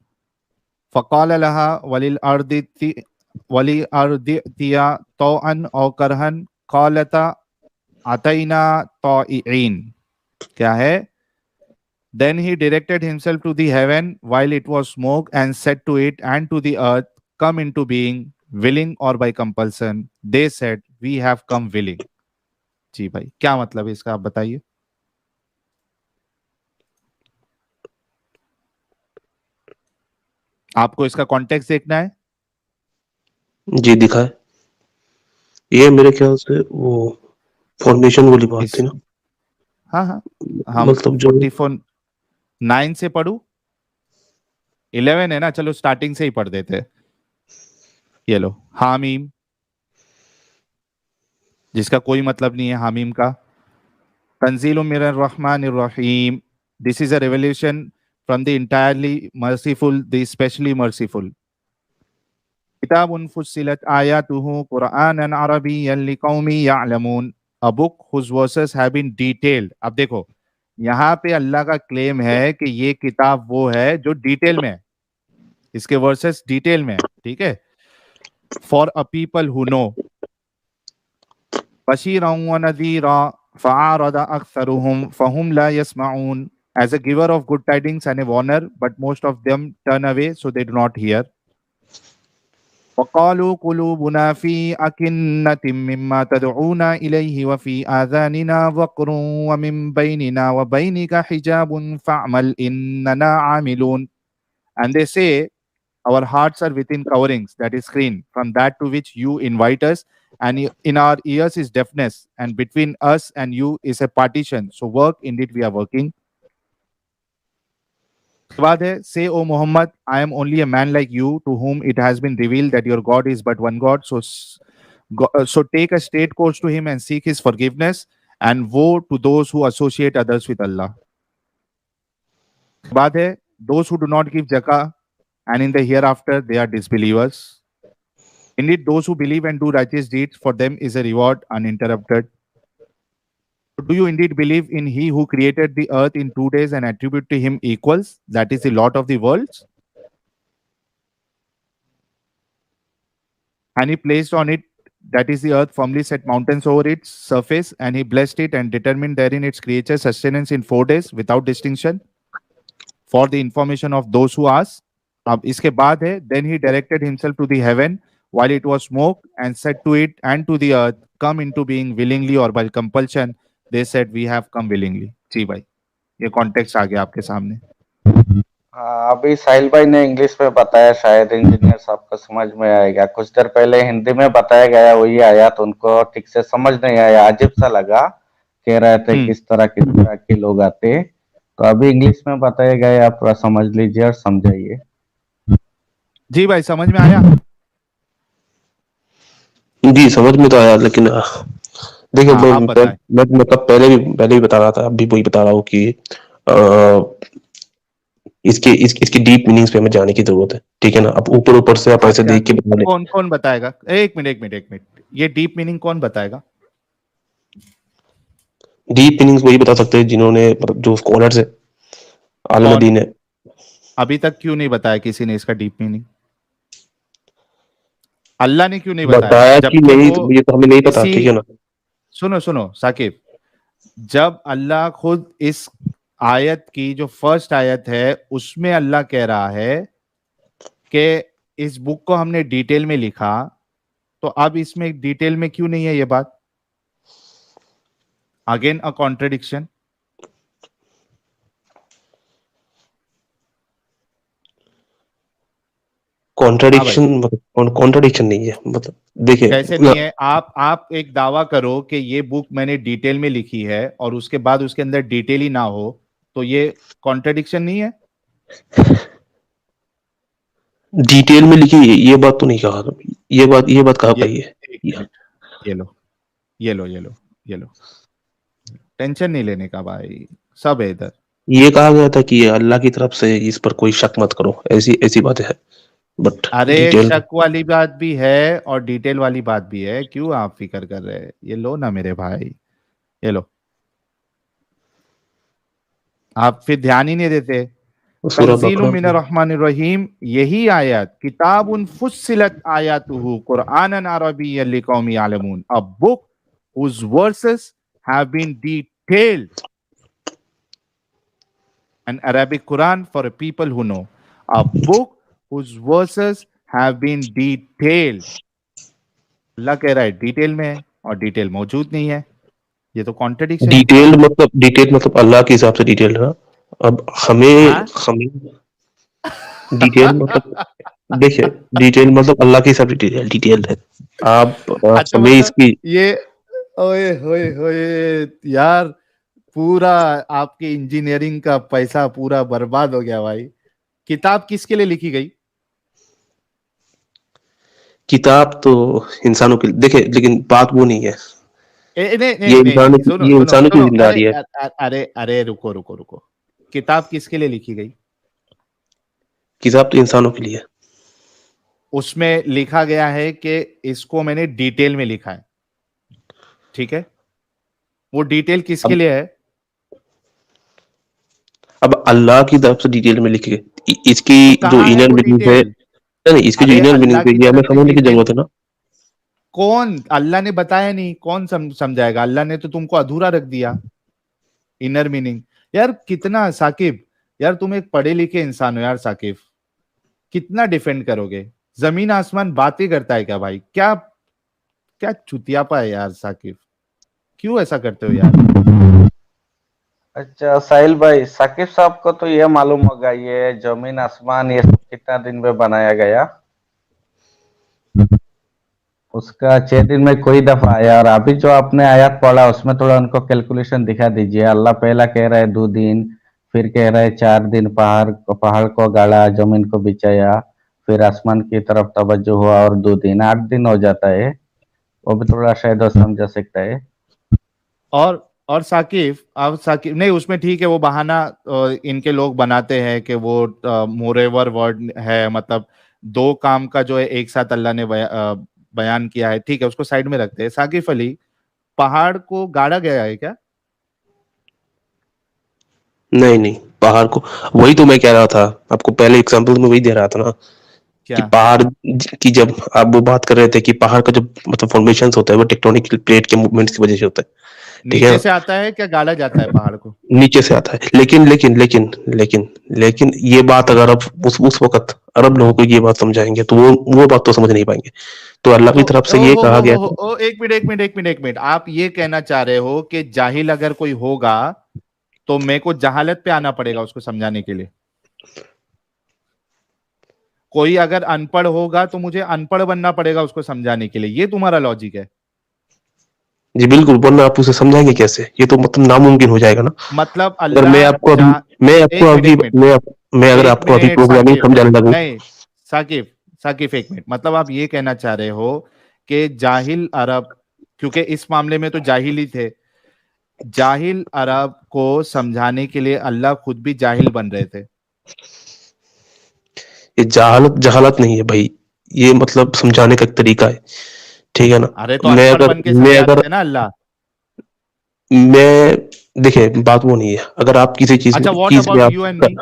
फ़क़ाल लहा वलिल अर्दि तिया तौअन औ करहन क़ालता अतैना ताइईन। क्या है? Then he directed himself to the heaven while it was smoke and said to it and to the earth, come into being, willing or by compulsion. They said, we have come willing. जी भाई, क्या मतलब है इसका, आप बताइए। आपको इसका context देखना है? जी दिखाए। ये मेरे ख्याल से वो फॉर्मेशन वाली बात थी इस ना, हाँ हाँ, हम मतलब जो। 44:9 से पढ़ू? 11 है ना, चलो स्टार्टिंग से ही पढ़ देते। ये लो, हामीम, जिसका कोई मतलब नहीं है हामीम का। तंजील मिनर रहमानिर रहीम, this is a revelation from the entirely merciful, the especially merciful. किताबुन फुस्सिलत आयातुहु कुरआनन अरबिय्यन लिकौमी यअलमून, a book whose verses have been detailed. अब देखो, यहाँ पे अल्लाह का क्लेम है कि ये किताब वो है जो डिटेल में है, इसके वर्सेस डिटेल में है, ठीक है। For a people who know, बशीरन व नज़ीरा फअरद अक्सरुहुम फहुम ला यस्मऊन, as a giver of good tidings and a warner, but most of them turn away, so they do not hear. वक़ालू कुलूबुना फ़ी अकिन्नतिम मिम्मा तदऊना इलैहि व फ़ी आज़ानिना वक़्रुन व मिन बैनिना व बैनिका हिजाबुन फ़अमल इन्नना आमिलून. And they say, our hearts are within coverings, that is screen, from that to which you invite us, and in our ears is deafness, and between us and you is a partition. So work, indeed we are working. उसके बाद है, say O Muhammad, I am only a man like you to whom it has been revealed that your God is but one God. So take a straight course to him and seek his forgiveness, and woe to those who associate others with Allah. उसके बाद है, those who do not give zakah and in the hereafter they are disbelievers. Indeed, those who believe and do righteous deeds, for them is a reward uninterrupted. Do you indeed believe in He who created the earth in 2 days and attribute to Him equals, that is the Lord of the worlds? And He placed on it, that is the earth, firmly set mountains over its surface, and He blessed it and determined therein its creatures' sustenance in 4 days without distinction, for the information of those who ask. अब इसके बाद है, then He directed Himself to the heaven while it was smoke and said to it and to the earth, come into being willingly or by compulsion. They said, we have come willingly. जी भाई, ये context आ गया आपके सामने. हाँ, अभी साहिल भाई ने English में बताया, शायद इंजीनियर साहब को समझ में आएगा. कुछ देर पहले हिंदी में बताया गया वही आया तो उनको ठीक से समझ नहीं आया, अजीब सा लगा. कह रहे थे किस तरह के लोग आते. तो अभी इंग्लिश में बताया गया, आप थोड़ा समझ लीजिए और समझाइए. जी भाई, समझ में आया? जी समझ में तो आया, लेकिन देखिए हाँ, आप बताएं. मैं मतलब पहले भी बता रहा था, अभी वही बता रहा हूँ कि इसकी डीप मीनिंग्स पे हमें जाने की जरूरत है. ठीक है ना. अब ऊपर से आप ऐसे देख के बता ले. कौन बताएगा? एक मिनट, ये डीप मीनिंग कौन बताएगा? डीप मीनिंग्स वही बता सकते हैं जिन्होंने, मतलब जो स्कॉलर्स है, आलिम दीन है. अभी तक क्यों नहीं बताया किसी ने इसका डीप मीनिंग? अल्लाह ने क्यों नहीं बताया? कि नहीं, ये तो हमें नहीं पता. ठीक है ना. सुनो साकिब, जब अल्लाह खुद इस आयत की जो फर्स्ट आयत है उसमें अल्लाह कह रहा है कि इस बुक को हमने डिटेल में लिखा, तो अब इसमें डिटेल में क्यों नहीं है ये बात? Again a contradiction. कॉन्ट्रडिक्शन नहीं है. मतलब देखिए, कैसे नहीं है? आप एक दावा करो कि ये बुक मैंने डिटेल में लिखी है और उसके बाद उसके अंदर डिटेल ही ना हो, तो ये कॉन्ट्रडिक्शन नहीं है? डिटेल में लिखी है, ये बात तो नहीं कहा. ये बात कहाँ पाई है? ये लो, टेंशन नहीं लेने का भाई, सब है इधर. ये कहा गया था कि अल्लाह की तरफ से, इस पर कोई शक मत करो, ऐसी बातें है. बट अरे शक वाली बात भी है और डिटेल वाली बात भी है, क्यों आप फिक्र कर रहे हैं? ये लो ना मेरे भाई, ये लो. आप फिर ध्यान ही नहीं देते. तंजीलुम मिनर रहमानिर रहीम, यही आयत, किताबुन फुस्सिलत आयातुहु कुरआनन अरबिय्यन लिकौमी यालमून, a book whose verses have been detailed, an Arabic Quran for a people who know, a book whose verses have been detailed. अल्लाह कह रहा है डिटेल में है और डिटेल मौजूद नहीं है. ये तो कॉन्ट्रडिक्शन. डिटेल मतलब अल्लाह के हिसाब से डिटेल है. अब हमें डिटेल मतलब, देखिए, डिटेल मतलब अल्लाह के हिसाब से डिटेल है. आप अच्छा, हमें इसकी ये ओए होए यार, पूरा आपके इंजीनियरिंग का पैसा पूरा बर्बाद हो गया भाई. किताब किसके लिए लिखी गई? किताब तो इंसानों के लिए. देखिए, लेकिन बात वो नहीं है. नहीं, इंसानों की जिम्मेदारी है. अरे रुको. किताब किसके लिए लिखी गई? किताब तो इंसानों के लिए. उसमें लिखा गया है कि इसको मैंने डिटेल में लिखा है. ठीक है, वो डिटेल किसके लिए है? अब अल्लाह की तरफ से डिटेल में लिखी गई. इसकी जो इनर मीनिंग है, नहीं, इसकी जो इनर मीनिंग है, ये हमें समझने की जरूरत है ना. कौन? अल्लाह ने बताया नहीं, कौन समझाएगा? अल्लाह ने तो तुमको अधूरा रख दिया इनर मीनिंग. यार कितना साकिब, यार तुम एक पढ़े लिखे इंसान हो यार साकिब, कितना डिफेंड करोगे? जमीन आसमान बातें करता है क्या भाई? क्या क्या चुतियापा है यार साकिब, क्यों ऐसा करते हो यार? अच्छा साहिल भाई, साकिब साहब को तो ये मालूम होगा ये जमीन आसमान ये सब कितना दिन में बनाया गया। उसका 6 दिन में कोई दफा आया, और अभी जो आपने आयत पढ़ा उसमें थोड़ा उनको कैलकुलेशन दिखा दीजिए। अल्लाह पहला कह रहा है 2 दिन, फिर कह रहा है 4 दिन पहाड़ को गाड़ा, जमीन को बिछाया, फिर आसमान की तरफ तवज्जो हुआ और 2 दिन, 8 दिन हो जाता है। वो भी थोड़ा शायद वो समझा सकता है। और साकिब नहीं, उसमें ठीक है, वो बहाना इनके लोग बनाते हैं कि वो मोरेवर वर्ड है, मतलब दो काम का जो है एक साथ अल्लाह ने बयान किया है, ठीक है, उसको साइड में रखते हैं। साकिब अली, पहाड़ को गाड़ा गया है क्या? नहीं नहीं, पहाड़ को, वही तो मैं कह रहा था आपको, पहले एग्जांपल में वही दे रहा था ना कि क्या? पहाड़ की, जब आप वो बात कर रहे थे कि पहाड़ का जो मतलब फॉर्मेशन होता है वो टेक्टोनिक प्लेट के मूवमेंट्स की वजह से होता है, ठीक है नीचे ना। से आता है क्या गाड़ा जाता है पहाड़ को? नीचे से आता है, लेकिन लेकिन लेकिन लेकिन लेकिन ये बात अगर आप उस वक्त अरब लोगों को ये बात समझाएंगे तो वो बात तो समझ नहीं पाएंगे। तो अल्लाह की ओ, तरफ से ओ, ये हो, कहा हो, गया हो, हो, ओ, एक मिनट, आप ये कहना चाह रहे हो कि जाहिल अगर कोई होगा तो मेरे को जहालत पे आना पड़ेगा उसको समझाने के लिए? कोई अगर अनपढ़ होगा तो मुझे अनपढ़ बनना पड़ेगा उसको समझाने के लिए, ये तुम्हारा लॉजिक है? जी बिल्कुल, वरना आप उसे समझाएंगे कैसे, ये तो मतलब नामुमकिन हो जाएगा ना। मतलब अगर मैं अल्लाह आपको अभी जा मैं आपको एक मिनट, अभी एक मिनट, मैं अगर एक आपको अभी मिनट प्रोग्रामिंग साकिब, समझाने लगूं। नहीं, साकिब, साकिब एक मिनट, मतलब आप ये कहना चाह रहे हो कि जाहिल अरब, क्योंकि इस मामले में तो जाहिल ही थे, जाहिल अरब को समझाने के लिए अल्लाह खुद भी जाहिल बन रहे थे? ये जहालत जहालत नहीं है भाई, ये मतलब समझाने का एक तरीका है, ठीक है ना। अरे तो मैं अनपढ़ अगर बन के मैं समझाते अगर हैं ना अल्लाह। मैं देखिए, बात वो नहीं है, अगर आप किसी अच्छा, व्हाट चीज में अबाउट आप यू एंड मी?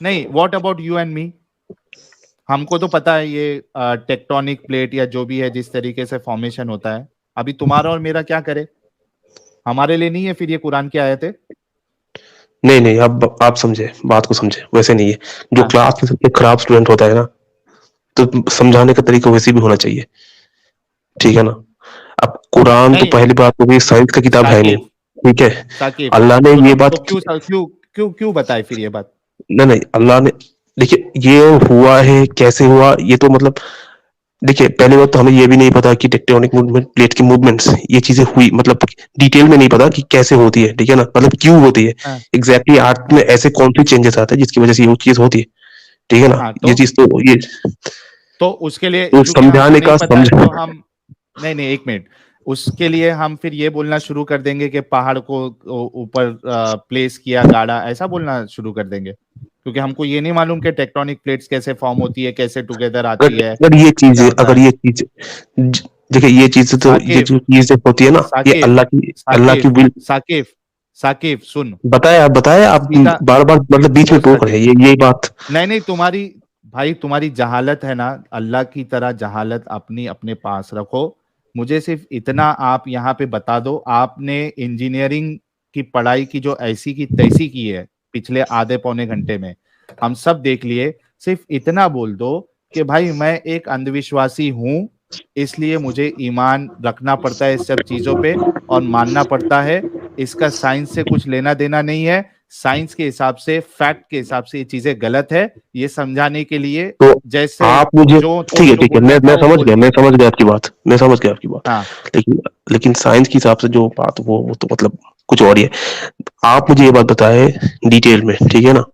नहीं, what about you and me? हमको तो पता है ये टेक्टोनिक प्लेट या जो भी है जिस तरीके से फॉर्मेशन होता है, अभी तुम्हारा और मेरा क्या करे? हमारे लिए नहीं है फिर ये कुरान की आयत है? नहीं नहीं, आप समझे, बात को समझे, वैसे नहीं है। जो हाँ, क्लास में सबसे खराब स्टूडेंट होता है ना, तो समझाने का तरीका वैसे भी होना चाहिए, ठीक है ना। अब कुरान तो नहीं, पहली बात तो भी साइंस का किताब है नहीं, साकिब, ठीक है। साकिब अल्लाह ने सुनो, ये तो बात क्यों क्यों क्यों क्यों बताए फिर ये बात? नहीं नहीं, अल्लाह ने, देखिए ये हुआ है कैसे हुआ, ये तो मतलब, देखिए पहली बात तो हमें ये भी नहीं पता कि टेक्टोनिक मूवमेंट, प्लेट की मूवमेंट्स, ये चीजें हुई मतलब डिटेल में नहीं पता कि कैसे होती है, ठीक है ना, मतलब क्यों होती है हाँ, एग्जैक्टली अर्थ में, हाँ, ऐसे कौन सी चेंजेस आते हैं जिसकी वजह से ये चीज होती है, ठीक है ना। हाँ, ये चीज तो ये तो उसके लिए तो क्योंकि हमको समझाने नहीं का पता समझ, है तो हम, नहीं नहीं एक मिनट, उसके लिए हम फिर ये बोलना शुरू कर देंगे कि पहाड़ को ऊपर प्लेस किया गाड़ा, ऐसा बोलना शुरू कर देंगे, क्योंकि हमको ये नहीं मालूम कि टेक्टोनिक प्लेट्स कैसे फॉर्म होती है, कैसे टुगेदर आती अगर है, अगर ये चीज, क्या होता अगर है। ये चीज, देखिए ये चीज तो, ये साकिब, जो चीजें होती है ना, ये साकिब, अल्लाह की साकिब, विल। साकिब, साकिब सुन, बताए आप सीधा, बार बार मतलब बीच ओ में टोक रहे साकिब, हैं, ये बात। नहीं नहीं, तुम्हारी, भाई तुम्हारी जहालत है ना, अल्लाह की तरह जहालत अपनी अपने पास रखो। मुझे सिर्फ इतना आप यहाँ पे बता दो, आपने इंजीनियरिंग की पढ़ाई की जो ऐसी की तैसी की है पिछले आधे पौने घंटे में, हम सब देख लिए। सिर्फ इतना बोल दो कि भाई मैं एक अंधविश्वासी हूं, इसलिए मुझे ईमान रखना पड़ता है इस सब चीजों पे और मानना पड़ता है। इसका साइंस से कुछ लेना देना नहीं है, साइंस के हिसाब से, फैक्ट के हिसाब से ये चीजें गलत है, ये समझाने के लिए तो जैसे आप मुझे, जो ठीक थोड़ी है जो ठीक है, बोलना था मैं वो समझ बोल गया, मैं दिया। समझ गया आपकी बात, मैं समझ गया आपकी बात। हाँ, लेकिन लेकिन साइंस के हिसाब से जो बात, वो तो मतलब कुछ और ही है। आप मुझे ये बात बताए डिटेल में, ठीक है ना,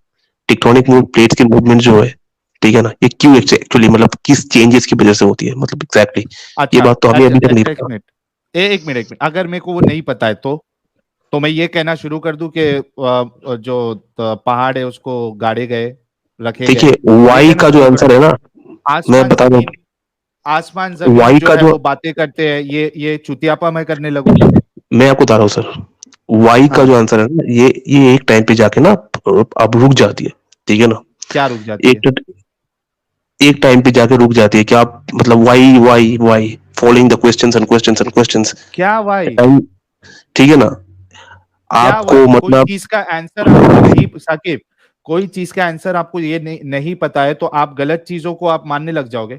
टेक्टोनिक मूव प्लेट्स की मूवमेंट जो है, ठीक है ना, ये क्यों एक्चुअली मतलब किस चेंजेस की वजह से होती है, मतलब एग्जैक्टली ये अच्छा, बात तो हमें अच्छा, अभी तक नहीं अच्छा, एक पता। मिनट, एक मिनट, एक मिनट, अगर मेरे को वो नहीं पता है तो मैं ये कहना शुरू कर दूं कि जो पहाड़ है उसको गाड़े गए, रखे गए, देखिए, ये वाई कहना का जो शुरू कर आंसर दूं? है ना, मैं आसमान बता दूं, जमीन, आसमान जमीन वाई जो का है जो, वो बातें करते हैं, ये चुतियापा मैं करने लगूं? मैं आपको बता रहा हूँ सर, वाई का हाँ, जो आंसर है ना, ये एक टाइम पे जाके ना अब रुक जाती है, ठीक है ना। क्या रुक जाती है? एक एक टाइम पे जाके रुक जाती है कि आप मतलब why why why following the questions and questions and questions, क्या भाई? टाइम, ठीक है ना। क्या आपको भाई, कोई मतलब, चीज का आंसर आपको नहीं, साकिब, कोई चीज का आंसर आपको ये नहीं पता है तो आप गलत चीजों को आप मानने लग जाओगे?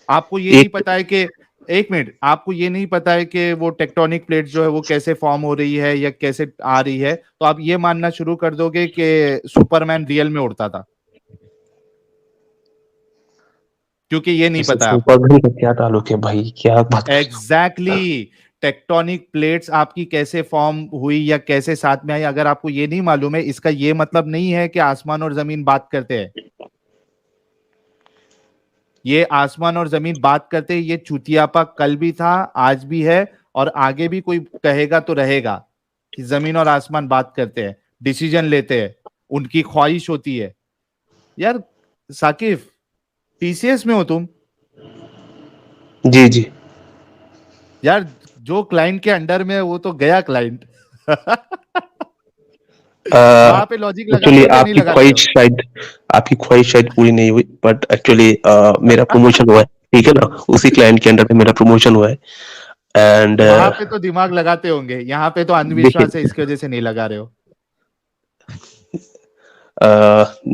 आपको ये नहीं एक पता है कि, एक मिनट, आपको ये नहीं पता है कि वो टेक्टोनिक प्लेट जो है वो कैसे फॉर्म हो रही है या कैसे आ रही है, तो आप ये मानना शुरू कर दोगे कि सुपरमैन रियल में उड़ता था, क्योंकि ये नहीं इससे पता है आपको। सुपरमैन का क्या ताल्लुक है भाई, क्या बात कर रहे हो? एग्जैक्टली, टेक्टोनिक प्लेट्स आपकी कैसे फॉर्म हुई या कैसे साथ में आई, अगर आपको ये नहीं मालूम है, इसका ये मतलब नहीं है कि आसमान और जमीन बात करते हैं। ये आसमान और जमीन बात करते हैं, ये चुतियापा कल भी था, आज भी है, और आगे भी कोई कहेगा तो रहेगा कि जमीन और आसमान बात करते हैं, डिसीजन लेते हैं, उनकी ख्वाहिश होती है। यार साकिब, टीसीएस में हो तुम? जी जी। यार जो क्लाइंट के अंडर में है वो तो गया क्लाइंट। वहां पे लॉजिक लगाते एक्चुअली हो या नहीं लगाते हो? आपकी ख्वाहिश शायद पूरी नहीं हुई, बट एक्चुअली मेरा प्रमोशन हुआ है, ठीक है ना, उसी क्लाइंट के अंडर में मेरा प्रमोशन हुआ है। एंड वहां पे तो दिमाग लगाते होंगे, यहाँ पे तो अंधविश्वास है, देखिए, इसकी वजह से नहीं लगा रहे हो।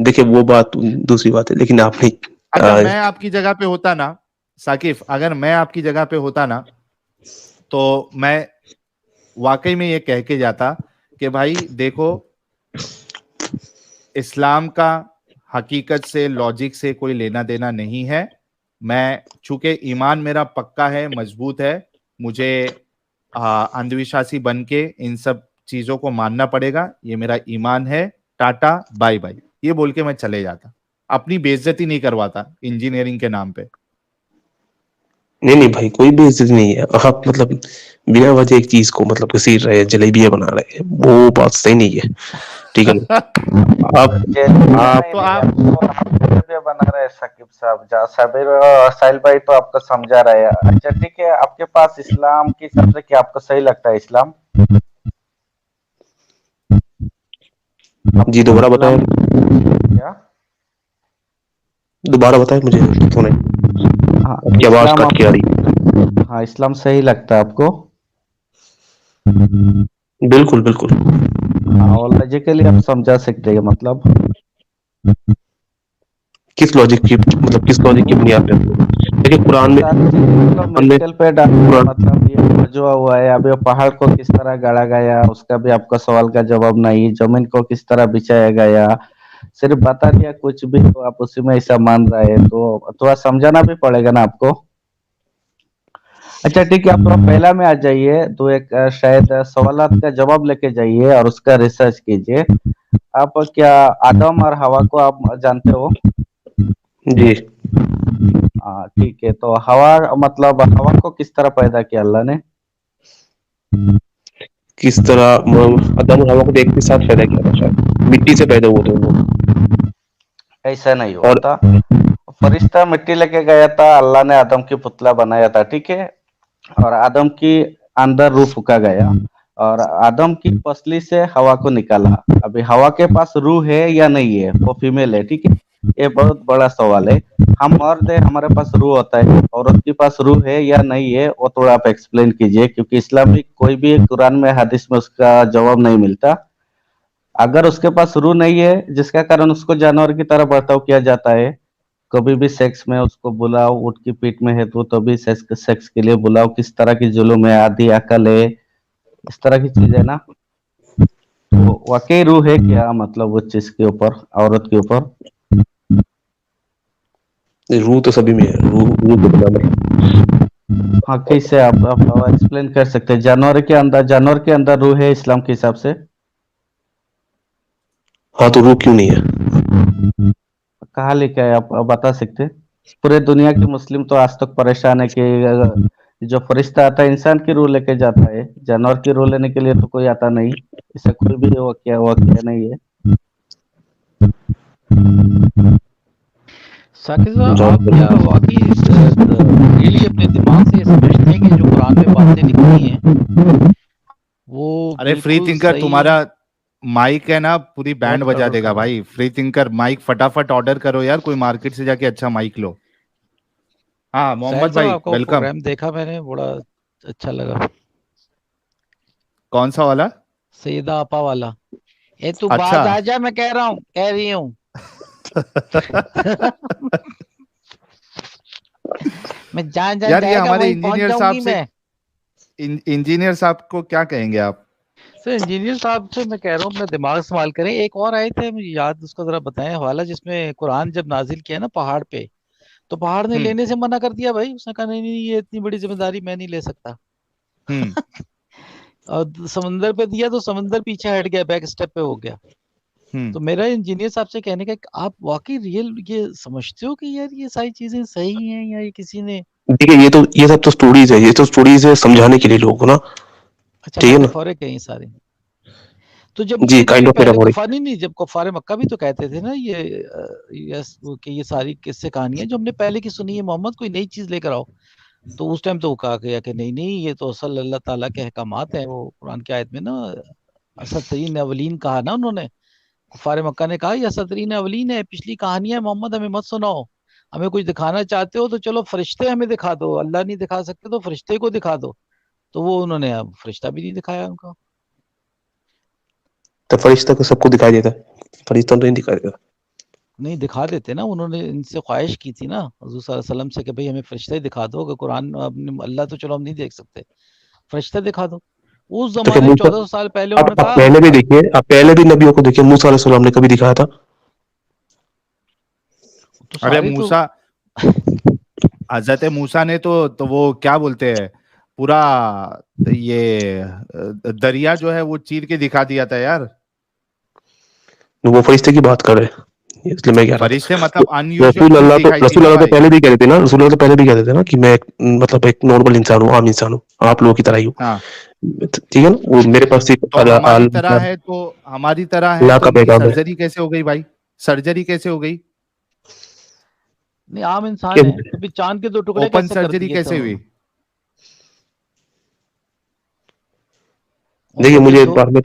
देखिए वो बात दूसरी बात है, लेकिन आपने अगर मैं आपकी जगह पे होता ना साकिब, अगर मैं आपकी जगह पे होता ना, तो मैं वाकई में ये कह के जाता कि भाई देखो, इस्लाम का हकीकत से, लॉजिक से कोई लेना देना नहीं है। मैं, चूंकि ईमान मेरा पक्का है, मजबूत है, मुझे अंधविश्वासी बन के इन सब चीजों को मानना पड़ेगा, ये मेरा ईमान है, टाटा बाय बाय, ये बोल के मैं चले जाता, अपनी बेइज्जती नहीं करवाता इंजीनियरिंग के नाम पे। नहीं नहीं भाई, कोई बेइज्जती नहीं है। आप मतलब बिना वजह एक चीज को मतलब घसीट रहे हैं, जलेबियां बना रहे हैं, वो बात सही नहीं है, ठीक है ना? आप तो नहीं, आप, जलेबियां बना रहे हैं साकिब साहब, जा साबिर और साहिल भाई तो आपको समझा रहे हैं। अच्छा ठीक है, आपके पास इस्लाम के हिसाब से क्या आपको सही लगता है इस्लाम? जी दोबारा बताएं, क्या? दोबारा बताएं मुझे तो नहीं, हाँ आपकी आवाज इस्लाम कट के आ रही है। हाँ इस्लाम सही लगता है आपको? बिल्कुल बिल्कुल। हाँ, और लॉजिकली आप समझा सकते हैं मतलब? किस लॉजिक की बुनियाद पे? देखिए कुरान में, सारी चीजें मतलब हमने मेडिकल पे डाल कुरान, मतलब ये जो हुआ है अभी, वो पहाड़ को किस तरह गाड़ा गया उसका भी आपका सवाल का जवाब नहीं, जमीन को किस तरह बिछाया गया, सिर्फ बता दिया कुछ भी तो आप उसी में ऐसा मान रहे हैं, तो थोड़ा समझाना भी पड़ेगा ना आपको। अच्छा ठीक है, आप थोड़ा पहला में आ जाइए, तो एक शायद सवालात का जवाब लेके जाइए और उसका रिसर्च कीजिए। आप क्या आदम और हवा को आप जानते हो? जी हाँ ठीक है, तो हवा मतलब हवा को किस तरह पैदा किया अल्लाह ने? किस तरह आदम और हवा को एक के साथ पैदा किया था, शायद मिट्टी से पैदा हुए थे वो। ऐसा नहीं हुआ और था, फरिश्ता मिट्टी लेके गया था, अल्लाह ने आदम की पुतला बनाया था, ठीक है, और आदम की अंदर रूह फूका गया और आदम की पसली से हवा को निकाला। अभी हवा के पास रूह है या नहीं है, वो फीमेल है, ठीक है, ये बहुत बड़ा सवाल है। हम मर्द है, हमारे पास रूह होता है, औरत के पास रूह है या नहीं है, वो थोड़ा आप एक्सप्लेन कीजिए, क्योंकि इस्लामिक कोई भी कुरान में हदीस में उसका जवाब नहीं मिलता। अगर उसके पास रूह नहीं है जिसका कारण उसको जानवर की तरह बर्ताव किया जाता है, कभी भी सेक्स में उसको बुलाओ, ऊँट की पीठ में है तो तभी सेक्स के लिए बुलाओ, किस तरह की जुल्म है, आधी अकल है, इस तरह की चीज है ना, तो वाकई रूह है क्या मतलब उस चीज के ऊपर, औरत के ऊपर? रूह तो सभी में है, रूह को बना नहीं। हाँ कैसे आप एक्सप्लेन कर सकते हैं, जानवर के अंदर रूह है इस्लाम के हिसाब से? हाँ तो रूह क्यों नहीं है? कहाँ लिखा है, आप बता सकते हैं? पूरे दुनिया के मुस्लिम तो आज तक परेशान है कि जो फरिश्ता आता है इंसान की रूह लेके जाता है, जानवर की रूह लेने के लिए तो कोई आता नहीं, इससे कोई भी वाकया नहीं है। साकिब साहब, जॉन आप क्या वाकई रियली अपने दिमाग से ये समझते हैं कि जो कुरान में बातें लिखी हैं वो अरे फ्री बिल्कुल थिंकर, सही? तुम्हारा माइक है ना, पूरी बैंड नोट बजा करो देगा करो। भाई। फ्री थिंकर माइक फटाफट ऑर्डर करो यार, कोई मार्केट से जाके अच्छा माइक लो। हाँ साहिल मोहम्मद साहब, भाई, आपका वेलकम। प्रोग्राम देखा मैंने, बड़ा अच्छा लगा। कौन सा वाला? सईदा आपा वाला। ए तू अच्छा। बाज आ जा, मैं कह रहा हूँ, कह रही हूँ। मैं जहाँ जहाँ यार ये जाएगा हमारे वहीं पहुंच इंजीनियर साहब जाऊंगी से, मैं। इंजीनियर साहब को क्या कहेंगे आप? सर इंजीनियर साहब से मैं कह रहा हूँ अपना दिमाग इस्तेमाल करें। एक और आए थे, मुझे याद उसका जरा बताएं हवाला, जिसमें कुरान जब नाजिल किया ना पहाड़ पे, तो पहाड़ ने हम्म। लेने से मना कर दिया भाई। उसने कहा नहीं नहीं, ये इतनी बड़ी जिम्मेदारी मैं नहीं ले सकता। हम्म। और समंदर पे दिया तो समंदर पीछे हट गया, बैक स्टेप पे हो गया। हम्म। तो मेरा इंजीनियर साहब से कहने का कि आप वाकई रियल ये समझते हो कि यार ये सारी चीजें सही हैं, या ये किसी ने। देखिए ये सब तो स्टोरीज है, ये तो स्टोरीज है समझाने के लिए लोगों को ना, अच्छा, ठीक है ना। मेटाफोरिक है ये सारी। तो जब जी, ये काइंड ये ऑफ पहले मेटाफोरिक। कुफार नहीं, जब कुफार मक्का भी तो कहते थे ना ये कि ये सारी किस्से कहानियां जो हमने पहले की सुनी है, मोहम्मद कोई नई चीज लेकर आओ। तो उस टाइम तो वो कहा गया कि नहीं नहीं, ये तो असल अल्लाह ताला के अहकामात हैं। वो कुरान की आयत में ना असतरीन अवलीन कहा ना उन्होंने। कुफार मक्का ने कहा ये असतरीन अवलीन है, पिछली कहानियां मोहम्मद हमें मत सुनाओ। हमें कुछ दिखाना चाहते हो तो चलो फरिश्ते हमें दिखा दो, अल्लाह नहीं दिखा सकते तो फरिश्ते को दिखा दो। तो वो उन्होंने अब फरिश्ता भी नहीं दिखाया उनको। तो फरिश्ता को सबको दिखाई देता है, फरिश्ता तो नहीं दिखाई देता। नहीं दिखा देते ना, उन्होंने इनसे ख्वाहिश की थी ना हजूर सल्लल्लाहु अलैहि वसल्लम से कि भाई हमें फरिश्ता ही दिखा दो, अगर कुरान अपने अल्लाह तो चलो हम नहीं देख सकते, फरिश्ता दिखा दो। उस तो क्या जमाने में मूसा, 1400 साल पहले आप उन्होंने आप कहा। पहले भी देखिए, आप पहले भी नबियों को देखिए, मूसा अलैहि सलाम ने कभी दिखाया था? तो अरे सारे तो मूसा, हजरत मूसा ने तो वो क्या बोलते हैं, पूरा ये दरिया जो है वो चीर के दिखा दिया था यार। वो फरिश्ते की बात कर रहे हैं, इसलिए मैं कह रहा था। फरिश्ते तो मतलब अनयूजुअल चीज दिखाई थी रसूल ना अल्लाह तो भाई। पहले भी कहते थे ना, रसूल अल्लाह तो पहले भी कहते थे ना कि मैं मतलब एक नॉर्मल इंसान हूँ, आम इंसान हूँ, आप लोगों की तरह ही हूँ। हाँ, ठीक है ना, वो मेरे पास एक तो हमारी तरह है अल्लाह तो का उनकी पैगाम है। सर्जरी कैसे हो गई भाई? सर्जरी कैसे हो गई? नहीं आम इंसान है कि- तो भी चांद के 2 टुकड़े ओपन कैसे कर सर्जरी दिए थे कैसे हुई? उन्होंने। देखिए मोहम्मद के मुझे एक दो, बात में,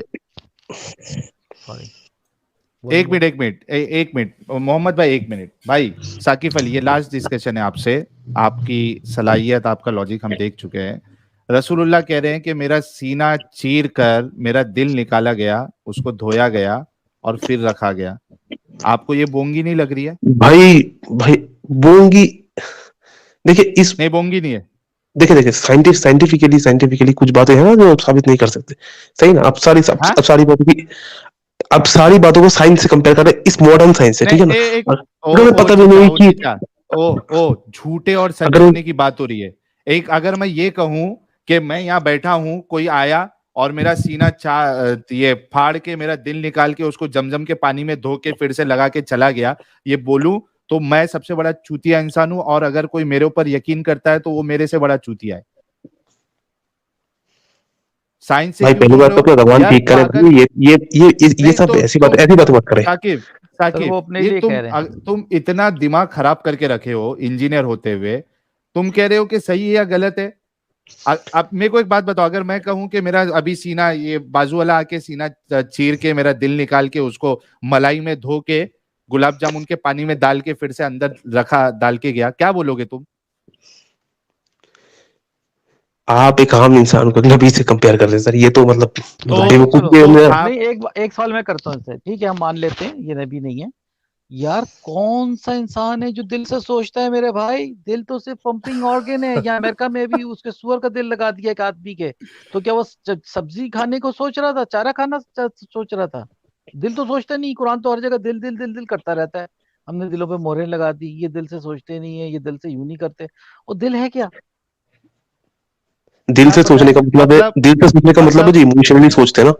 सॉरी बोलिए एक मिनट, बोलिए। एक मिनट, एक मिनट मोहम्मद भाई, एक मिनट भाई। साकिब अली, ये लास्ट डिस्कशन है आपसे। आपकी सलाहियत, आपका लॉजिक हम देख चुके हैं। रसूलुल्लाह कह रहे हैं कि मेरा सीना चीर कर मेरा दिल निकाला गया, उसको धोया गया और फिर रखा गया। आपको ये बोंगी नहीं लग रही है? भाई भाई बोंगी, देखिए इस, नहीं, बोंगी नहीं है। देखिए देखिए साइंटिफिकली कुछ बातें हैं ना जो आप साबित नहीं कर सकते, सही ना। हाँ, अब सारी बातों की, अब सारी बातों को साइंस से कंपेयर कर रहे हैं, इस मॉडर्न साइंस से, नहीं, ठीक है ना। एक और ओ अगर हमें ओ पता भी चीचा, नहीं ओ कि चीचा, ओ झूठे और सच अगर झूठने की बात हो रही है। एक अगर मैं ये कहूं कि मैं यहाँ बैठा हूं, कोई आया और मेरा सीना ये फाड़ के मेरा दिल निकाल के उसको जमजम के पानी में धो के फिर से लगा के चला गया, ये बोलूं तो मैं सबसे बड़ा चूतिया इंसान हूं। और अगर कोई मेरे ऊपर यकीन करता है तो वो मेरे से बड़ा चूतिया है। साइंस से भाई क्यों पहली बोल बात रहे तो हो अपना भगवान यार? ठीक करे पागल। भाई, ये नहीं सब तो ऐसी बात मत करें। साकिब, सर वो अपने ये लिए कह रहे हैं। तुम इतना दिमाग खराब करके रखे हो इंजीनियर होते हुए, तुम कह रहे हो कि सही है या गलत है? अब मेरे को एक बात बताओ, अगर मैं कहूं कि मेरा अभी सीना, ये बाजू वाला आके सीना चीर के मेरा दिल निकाल के उसको मलाई में धो के गुलाब जामुन के पानी में डाल के फिर से अंदर रखा, डाल के गया, क्या बोलोगे तुम? आप एक आम इंसान को नबी से कंपेयर कर रहे हैं सर, ये तो मतलब तो बेवकूफ चलो, के तो अंदर। आप नहीं एक सवाल मैं करता हूँ इससे, ठीक है हम मान लेते हैं ये नबी नहीं है। यार कौन सा इंसान है जो दिल से सोचता है मेरे भाई? दिल तो सिर्फ पंपिंग ऑर्गन है। या अमेरिका में भी उसके सुअर का दिल लगा दिया एक आदमी के। तो क्या वो सब्जी खाने को सोच रहा था, चारा खाना सोच रहा था? दिल तो सोचता नहीं। कुरान तो हर जगह दिल दिल दिल दिल करता रहता है। हमने दिलों पे मोहरें लगा दी, ये दिल से सोचते नहीं है, ये दिल से यूं नहीं करते। वो दिल है क्या? दिल आप से सोचने बताएं। का मतलब है, मतलब दिल से सोचने का मतलब है मतलब जी इमोशनली सोचते हैं ना,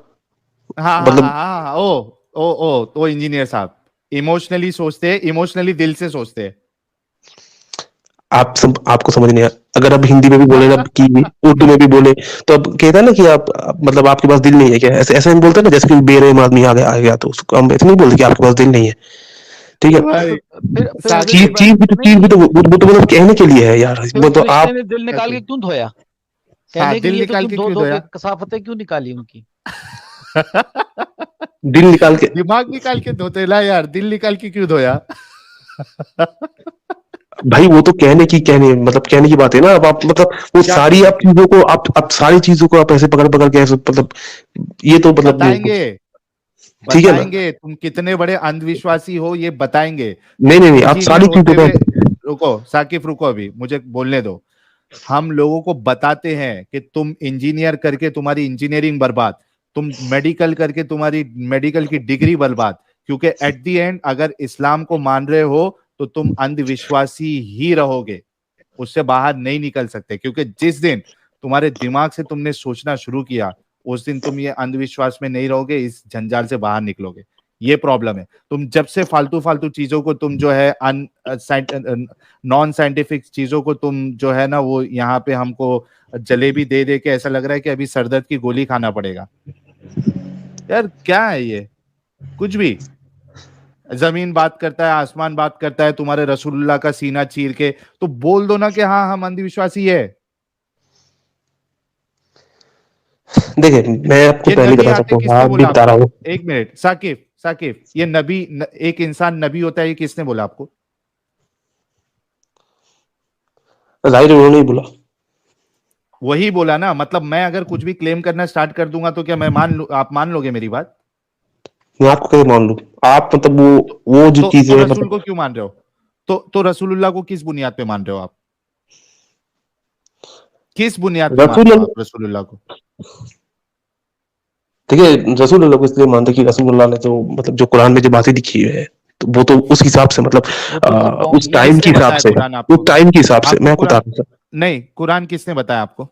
हाँ हाँ मतलब हाँ हाँ हाँ, ओ तो इंजीनियर साहब इमोशनली सोचते हैं, इमोशनली दिल से सोचते हैं। आपको समझ नहीं आया। अगर आप हिंदी में भी बोले ना कि उर्दू में भी बोले, तो अब कहता है ना कि मतलब आपके पास दिल नहीं है क्या, ऐसे ऐसे हम बोलते हैं ना, जैसे कि बेरहम आदमी आ गया तो उसको हम ऐसे नहीं बोलते कि आपके पास दिल नहीं है, ठीक है। भाई, फिर हजरत साकिब, इब्राहिम चीज नहीं, भी तो वो तो मतलब कहने के लिए है यार, फिर वो उस तो फरिश्ते आप ने दिल निकाल के साकिब, क्यों धोया? हाँ, कहने के दिल लिए तो निकाल क्यों के धो क्यों धो के धोया? कसाफतें क्यों निकाली उनकी? दिल निकाल के, दिमाग निकाल के धोते ला यार, दिल निकाल के क्यों धोया? भाई वो तो कहने मतलब कहने की बात है ना। अब आप मतलब वो क्या सारी कहने आप की? चीजों को आप सारी चीजों को आप ऐसे पकड़ पकड़ के ऐसे मतलब, ये तो मतलब बेवकूफ, बताएंगे, ठीक है ना। बताएंगे तुम कितने बड़े अंधविश्वासी हो, ये बताएंगे। नहीं नहीं नहीं, आप इंजीनियर सारी चीजों होते को हुए, रुको साकिब, रुको, अभी मुझे बोलने दो। हम लोगों को बताते हैं कि तुम इंजीनियर करके तुम्हारी इंजीनियरिंग बर्बाद, तुम मेडिकल करके तुम्हारी मेडिकल की डिग्री बर्बाद, क्योंकि एट द एंड अगर इस्लाम को मान रहे हो तो तुम अंधविश्वासी ही रहोगे, उससे बाहर नहीं निकल सकते। क्योंकि जिस दिन तुम्हारे दिमाग से तुमने सोचना शुरू किया उस दिन तुम ये अंधविश्वास में नहीं रहोगे, इस जंजाल से बाहर निकलोगे। ये प्रॉब्लम है। तुम जब से फालतू फालतू चीजों को तुम जो है नॉन साइंटिफिक चीजों को तुम जो है ना वो यहाँ पे हमको जलेबी दे दे के ऐसा लग रहा है कि अभी सरदर्द की गोली खाना पड़ेगा। यार क्या है ये, कुछ भी। जमीन बात करता है, आसमान बात करता है, तुम्हारे रसूलुल्लाह का सीना चीर के, तो बोल दो ना कि हाँ हम अंधविश्वासी है। देखिए मैं आपको ये पहले नबी बता आते सकता हूँ, किसने आप भी बोला बता रहा आपको? हूँ। एक मिनट साकिब, साकिब, ये नबी एक इंसान नबी होता है, ये किसने बोला आपको? जाहिर है उन्होंने ही बोला। वही बोला ना, मतलब मैं अगर कुछ भी क्लेम करना स्टार्ट कर दूंगा तो क्या मैं आप मान लोगे मेरी बात? मैं आपको कैसे मान लूं? आप मतलब वो जो तो चीजें रसूल मतलब को क्यों मान रहे हो? तो रसूलुल्लाह को किस बुनियाद पे मान रहे हो आप? किस बुनियाद पे मान रहे हो आप रसूलुल्लाह को? देखिए रसूलुल्लाह को इसलिए मानते कि रसूलुल्लाह ने तो मतलब जो कुरान में जो बातें लिखी है तो वो तो उस हिसाब से मतलब उस टाइम के किसने हिसाब बताया से, कुरान उस आपको? टाइम के हिसाब से आपको मैं बता कुरान रहा हूँ। नहीं, कुरान किसने बताया आपको?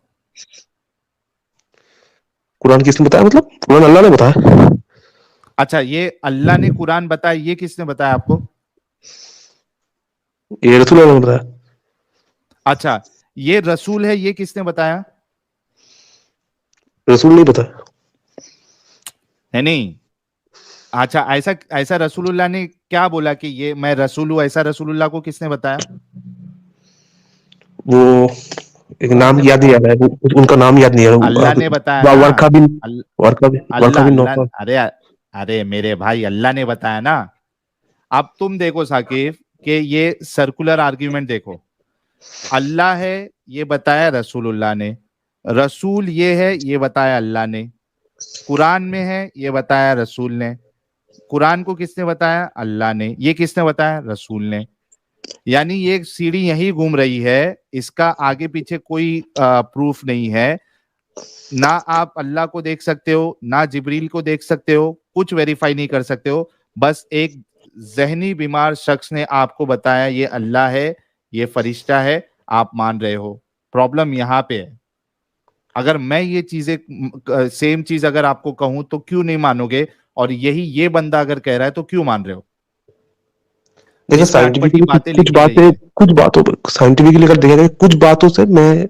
कुरान किसने बताया? मतलब कुरान अल्लाह ने बताया। अच्छा, ये अल्लाह ने कुरान बताया, ये किसने बताया आपको? ये रसूलुल्लाह ने बताया। अच्छा, ये रसूल है, ये किसने बताया? रसूल नहीं बताया। है नहीं। अच्छा, ऐसा ऐसा रसूलुल्लाह ने क्या बोला कि ये मैं रसूल हूं, ऐसा रसूलुल्लाह को किसने बताया? वो एक कुरान नाम ने याद नहीं आ बताया। रहा है, उनका नाम याद नहीं आ अल्लाह रहा। ने बताया ना। वर्का बिन अल- वर्का अल्लाह बिन अल्लाह नौफल। अरे अरे मेरे भाई, अल्लाह ने बताया ना। अब तुम देखो साकिब कि ये सर्कुलर आर्ग्यूमेंट देखो। अल्लाह है ये बताया रसूलुल्लाह ने, रसूल ये है ये बताया अल्लाह ने, कुरान में है ये बताया रसूल ने, कुरान को किसने बताया? अल्लाह ने, ये किसने बताया? रसूल ने। यानी ये एक सीढ़ी यही घूम रही है, इसका आगे पीछे कोई प्रूफ नहीं है। ना आप अल्लाह को देख सकते हो, ना जिब्रील को देख सकते हो, कुछ वेरीफाई नहीं कर सकते हो। बस एक जहनी बीमार शख्स ने आपको बताया ये अल्लाह है, ये फरिश्ता है, आप मान रहे हो। प्रॉब्लम यहाँ पे है। अगर मैं ये चीजें सेम चीज अगर आपको कहूं तो क्यों नहीं मानोगे, और यही ये बंदा अगर कह रहा है तो क्यों मान रहे हो? देखिए जिसमें अटपटी साइंटिफिकली बातें कुछ लिखी गई बातें, है। कुछ बातों पर साइंटिफिकली अगर देखा जाए कुछ बातों से मैं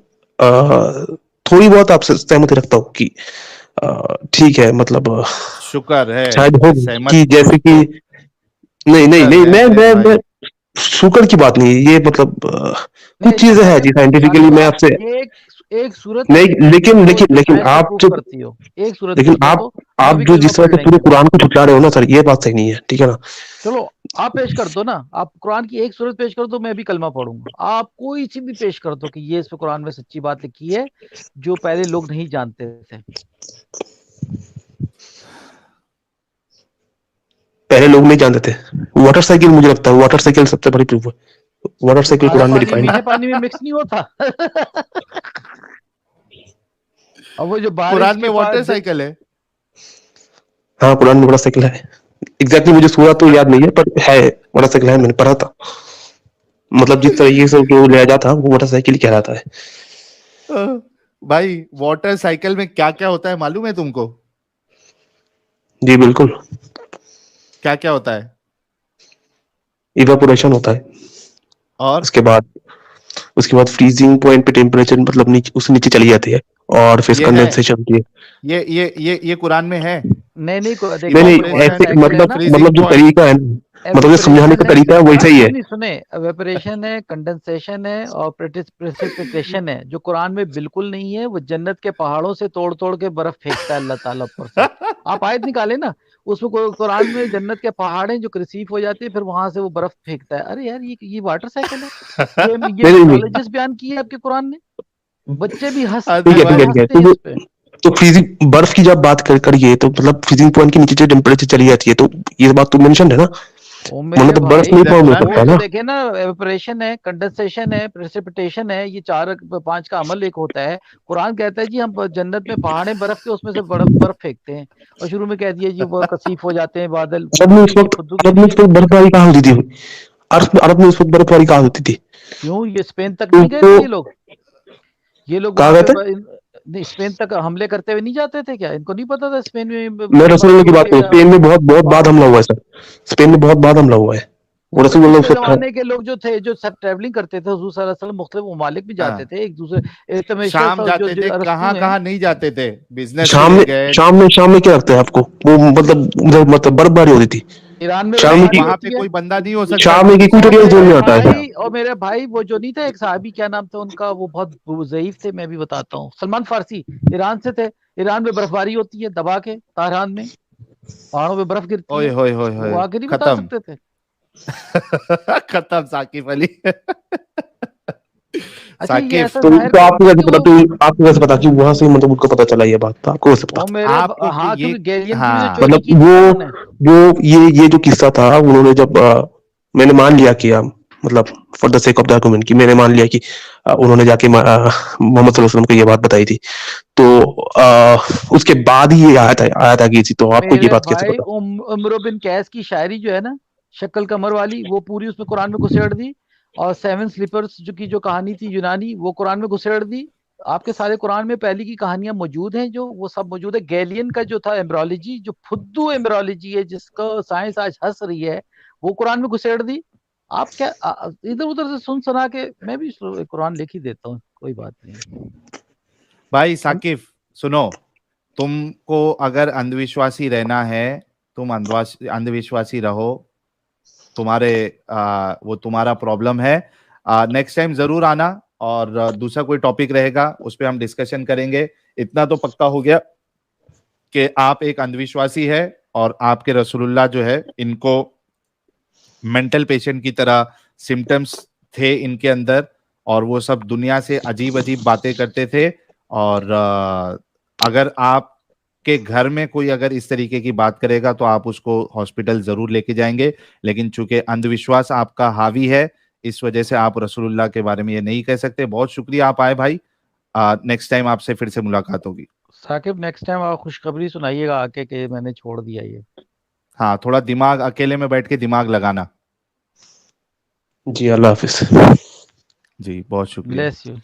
थोड़ी बहुत आपसे सहमति रखता हूँ कि ठीक है मतलब शुक्र है शायद हो कि सहमत कि जैसे कि नहीं नहीं शुक्र नहीं है मेरे मैं भाई। शुक्र की बात नहीं है ये मतलब नहीं कुछ चीजें हैं शायद जी साइंटिफिकली मैं आपसे एक एक सूरत नहीं, पेश कर लेकिन दो लेकिन जो लेकिन शायद से आप प्रूव जो करती हो। एक सूरत लेकिन पेश कर दो, हम आप अभी जो कलमा जिस तरह पढ़ से पूरे लेंगे। कुरान को झुठला रहे हो ना सर, ये बात सही नहीं है, ठीक है ना? चलो आप पेश कर दो ना, आप कुरान की एक सूरत पेश कर दो, मैं भी कलमा पढ़ूंगा। आप कोई सी भी पेश कर दो कि ये इस पे कुरान में सच्ची बात लिखी है जो पहले लोग नहीं जानते थे। पहले लोग नहीं जानते थे। वाटर साइकिल, मुझे लगता है वाटर साइकिल सबसे बड़ी प्रूफ है। वाटर तो साइकिल खारे कुरान में पानी डिफाइंड मीठे है। पानी में मिक्स नहीं होता। और वो जो बारिश कुरान में के वाटर बाद साइकिल है? हाँ कुरान में वाटर साइकिल है। एग्जैक्टली मुझे सूरह तो याद नहीं है पर है, वाटर साइकिल है, मैंने पढ़ा था। मतलब जिस तरीके से वो लहजा था वो वाटर साइकिल ही कहलाता है। भाई वाटर साइकिल में क्या क्या होता है मालूम है तुमको? जी बिल्कुल। क्या क्या होता है? इवेपोरेशन होता है। और उसके बाद फ्रीजिंग पॉइंट पे टेम्परेचर मतलब नीचे, उससे नीचे चली जाती है और फिर ये है, कंडेंसेशन होती है। ये कुरान में है। नहीं नहीं देखो नहीं नहीं, इवेपोरेशन ऐसे है क्या है एंड ना, फ्रीजिंग मतलब जो पॉइंट। तरीका है ना, मतलब ये समझाने एवेपोरेशन का है, तरीका है वैसा ही है। नहीं सुने, एवेपोरेशन है, कंडेंसेशन है और प्रेसिपिटेशन है, जो कुरान में बिल्कुल नहीं है। वो जन्नत के पहाड़ों से तोड़ तोड़ के बर्फ फेंकता है अल्लाह ताला ऊपर से। आप आयत निकाले ना, उसमें कुरान में जन्नत के पहाड़ हैं जो रिसीव हो जाते हैं, फिर वहां से वो बर्फ फेंकता है। अरे यार ये वाटर साइकिल है। ये नहीं नहीं नहीं, टेक्नोलॉजीज बयान की है आपके कुरान ने। बच्चे भी ठीक है ठीक भाई है ठीक है। हंसते हैं इस पे। तो फ्रीजिंग बर्फ की जब बात करिए तो मतलब फ्रीजिंग पॉइंट के नीचे जो टेम्परेचर चली जाती है तो ये बात तो मेंशन है ना ओ मतलब मेरे तो बर्फ भाई नहीं फॉर्म हो जन्नत सकता वो है जो ना। देखे ना, एवेपोरेशन है, कंडेंसेशन है, प्रेसिपिटेशन है, ये 4 5 का अमल एक होता है। कुरान कहता है जी हम जन्नत में पहाड़ हैं बर्फ के, उसमें से बर्फ बर्फ फेंकते हैं, और शुरू में कह दिया जी वो कसीफ हो जाते हैं बादल, अरब में फुद्दू उस कीजिए वक्त फुद्दू अरब में कीजिए। उस वक्त बर्फबारी कहाँ होती थी? अरब में उस वक्त बर्फबारी कहाँ होती थी? क्यों ये स्पेन तक तो नहीं गए थे ये लोग? ये लोग कहा वहां गए पे थे? नहीं, स्पेन तक हमले करते हुए नहीं जाते थे क्या? इनको नहीं पता था स्पेन में मैं बर्फ रसूलुल्लाह की गिर बात के करूँ, स्पेन में बहुत बहुत बाद वहां हमला हुआ है सर। स्पेन में बहुत बाद हमला हुआ है। वो वो रसूलुल्लाह उस पिछले वक्त था। जमाने के लोग जो थे, जो सब ट्रैवलिंग करते थे, हुजूर सल्लल्लाहु अलैहि वसल्लम मुख्तलिफ ममालिक में जाते हाँ, थे एक दूसरे। इल्तुतमिश शाम जो जाते थे, जो अरस्तु कहाँ हैं। कहाँ नहीं जाते थे, बिजनेस के शाम लिए में गए। शाम में क्या लगता है आपको? वो मतलब उधर मतलब बर्फबारी होती थी। ईरान में शाम में नहीं, बर्फबारी की वहां पे होती है। कोई बंदा नहीं हो सकता शाम में की और इक्वेटोरियल जोन मेरे में आता है। भाई, और मेरे भाई वो जो नहीं था एक साहबी, क्या नाम था उनका, वो बहुत ज़ईफ थे, मैं भी बताता हूँ, सलमान फारसी, ईरान से थे। ईरान में बर्फबारी होती है दबा के, ताहरान में पहाड़ों पे बर्फ गिरती ओए है, होए होए वो होए, आके नहीं बता खत्म। सकते थे। खत्म साकिब अली। अच्छा ये साकिब, ऐसा जाहिर तो आपको करते हैं कैसे कि पता? वो तो आपको कैसे पता कि वहां से मतलब उनको पता चला ये बात? तो आपको कैसे पता? ओ मेरे आपको हाँ, ये, क्योंकि गैलियन की भी तो हाँ, चोरी मतलब की थी ना वो उन्होंने। जो ये जो किस्सा था, उन्होंने जब मैंने मान लिया कि मतलब for the sake of the argument कि मैंने मान लिया कि उन्होंने जाके मोहम्मद सल्लल्लाहु अलैहि वसल्लम को ये बात बताई थी, तो उसके बाद ही ये आया था कि तो आपको ये मेरे बात कैसे भाई पता? उम्र बिन कैस की शायरी जो है ना, शक्ल कमर वाली, वो पूरी उसमें कुरान में घुसेड़ दी। और सेवन स्लीपर्स जो कहानी थी यूनानी, वो कुरान में घुसेड़ दी। आपके सारे कुरान में पहले की कहानियां मौजूद हैं, जो वो सब मौजूद है। गैलियन का जो था एम्ब्रोलॉजी, जो फुद्दू एम्ब्रोलॉजी है जिसको साइंस आज हंस रही है, वो कुरान में घुसेड़ दी। आप क्या इधर उधर से सुन सुना के मैं भी कुरान लिख ही देता हूँ, कोई बात नहीं। भाई साकिब, सुनो, तुमको अगर अंधविश्वासी रहना है, तुम अंधविश्वासी रहो। तुम्हारे वो तुम्हारा प्रॉब्लम है। नेक्स्ट टाइम जरूर आना, और दूसरा कोई टॉपिक रहेगा उस पर हम डिस्कशन करेंगे। इतना तो पक्का हो गया कि आप एक अंधविश्वासी है, और आपके रसूलुल्लाह जो है, इनको मेंटल पेशेंट की तरह सिम्टम्स थे इनके अंदर, और वो सब दुनिया से अजीब अजीब बातें करते थे। और अगर आपके घर में कोई अगर इस तरीके की बात करेगा तो आप उसको हॉस्पिटल जरूर लेके जाएंगे। लेकिन चूंकि अंधविश्वास आपका हावी है, इस वजह से आप रसूलुल्लाह के बारे में ये नहीं कह सकते। बहुत शुक्रिया आप आए भाई। नेक्स्ट टाइम आपसे फिर से मुलाकात होगी। साकिब नेक्स्ट टाइम आप खुशखबरी सुनाइएगा आके कि मैंने छोड़ दिया ये। हाँ, थोड़ा दिमाग, अकेले में बैठ के दिमाग लगाना। जी, अल्लाह हाफिज। जी, बहुत शुक्रिया। Bless you.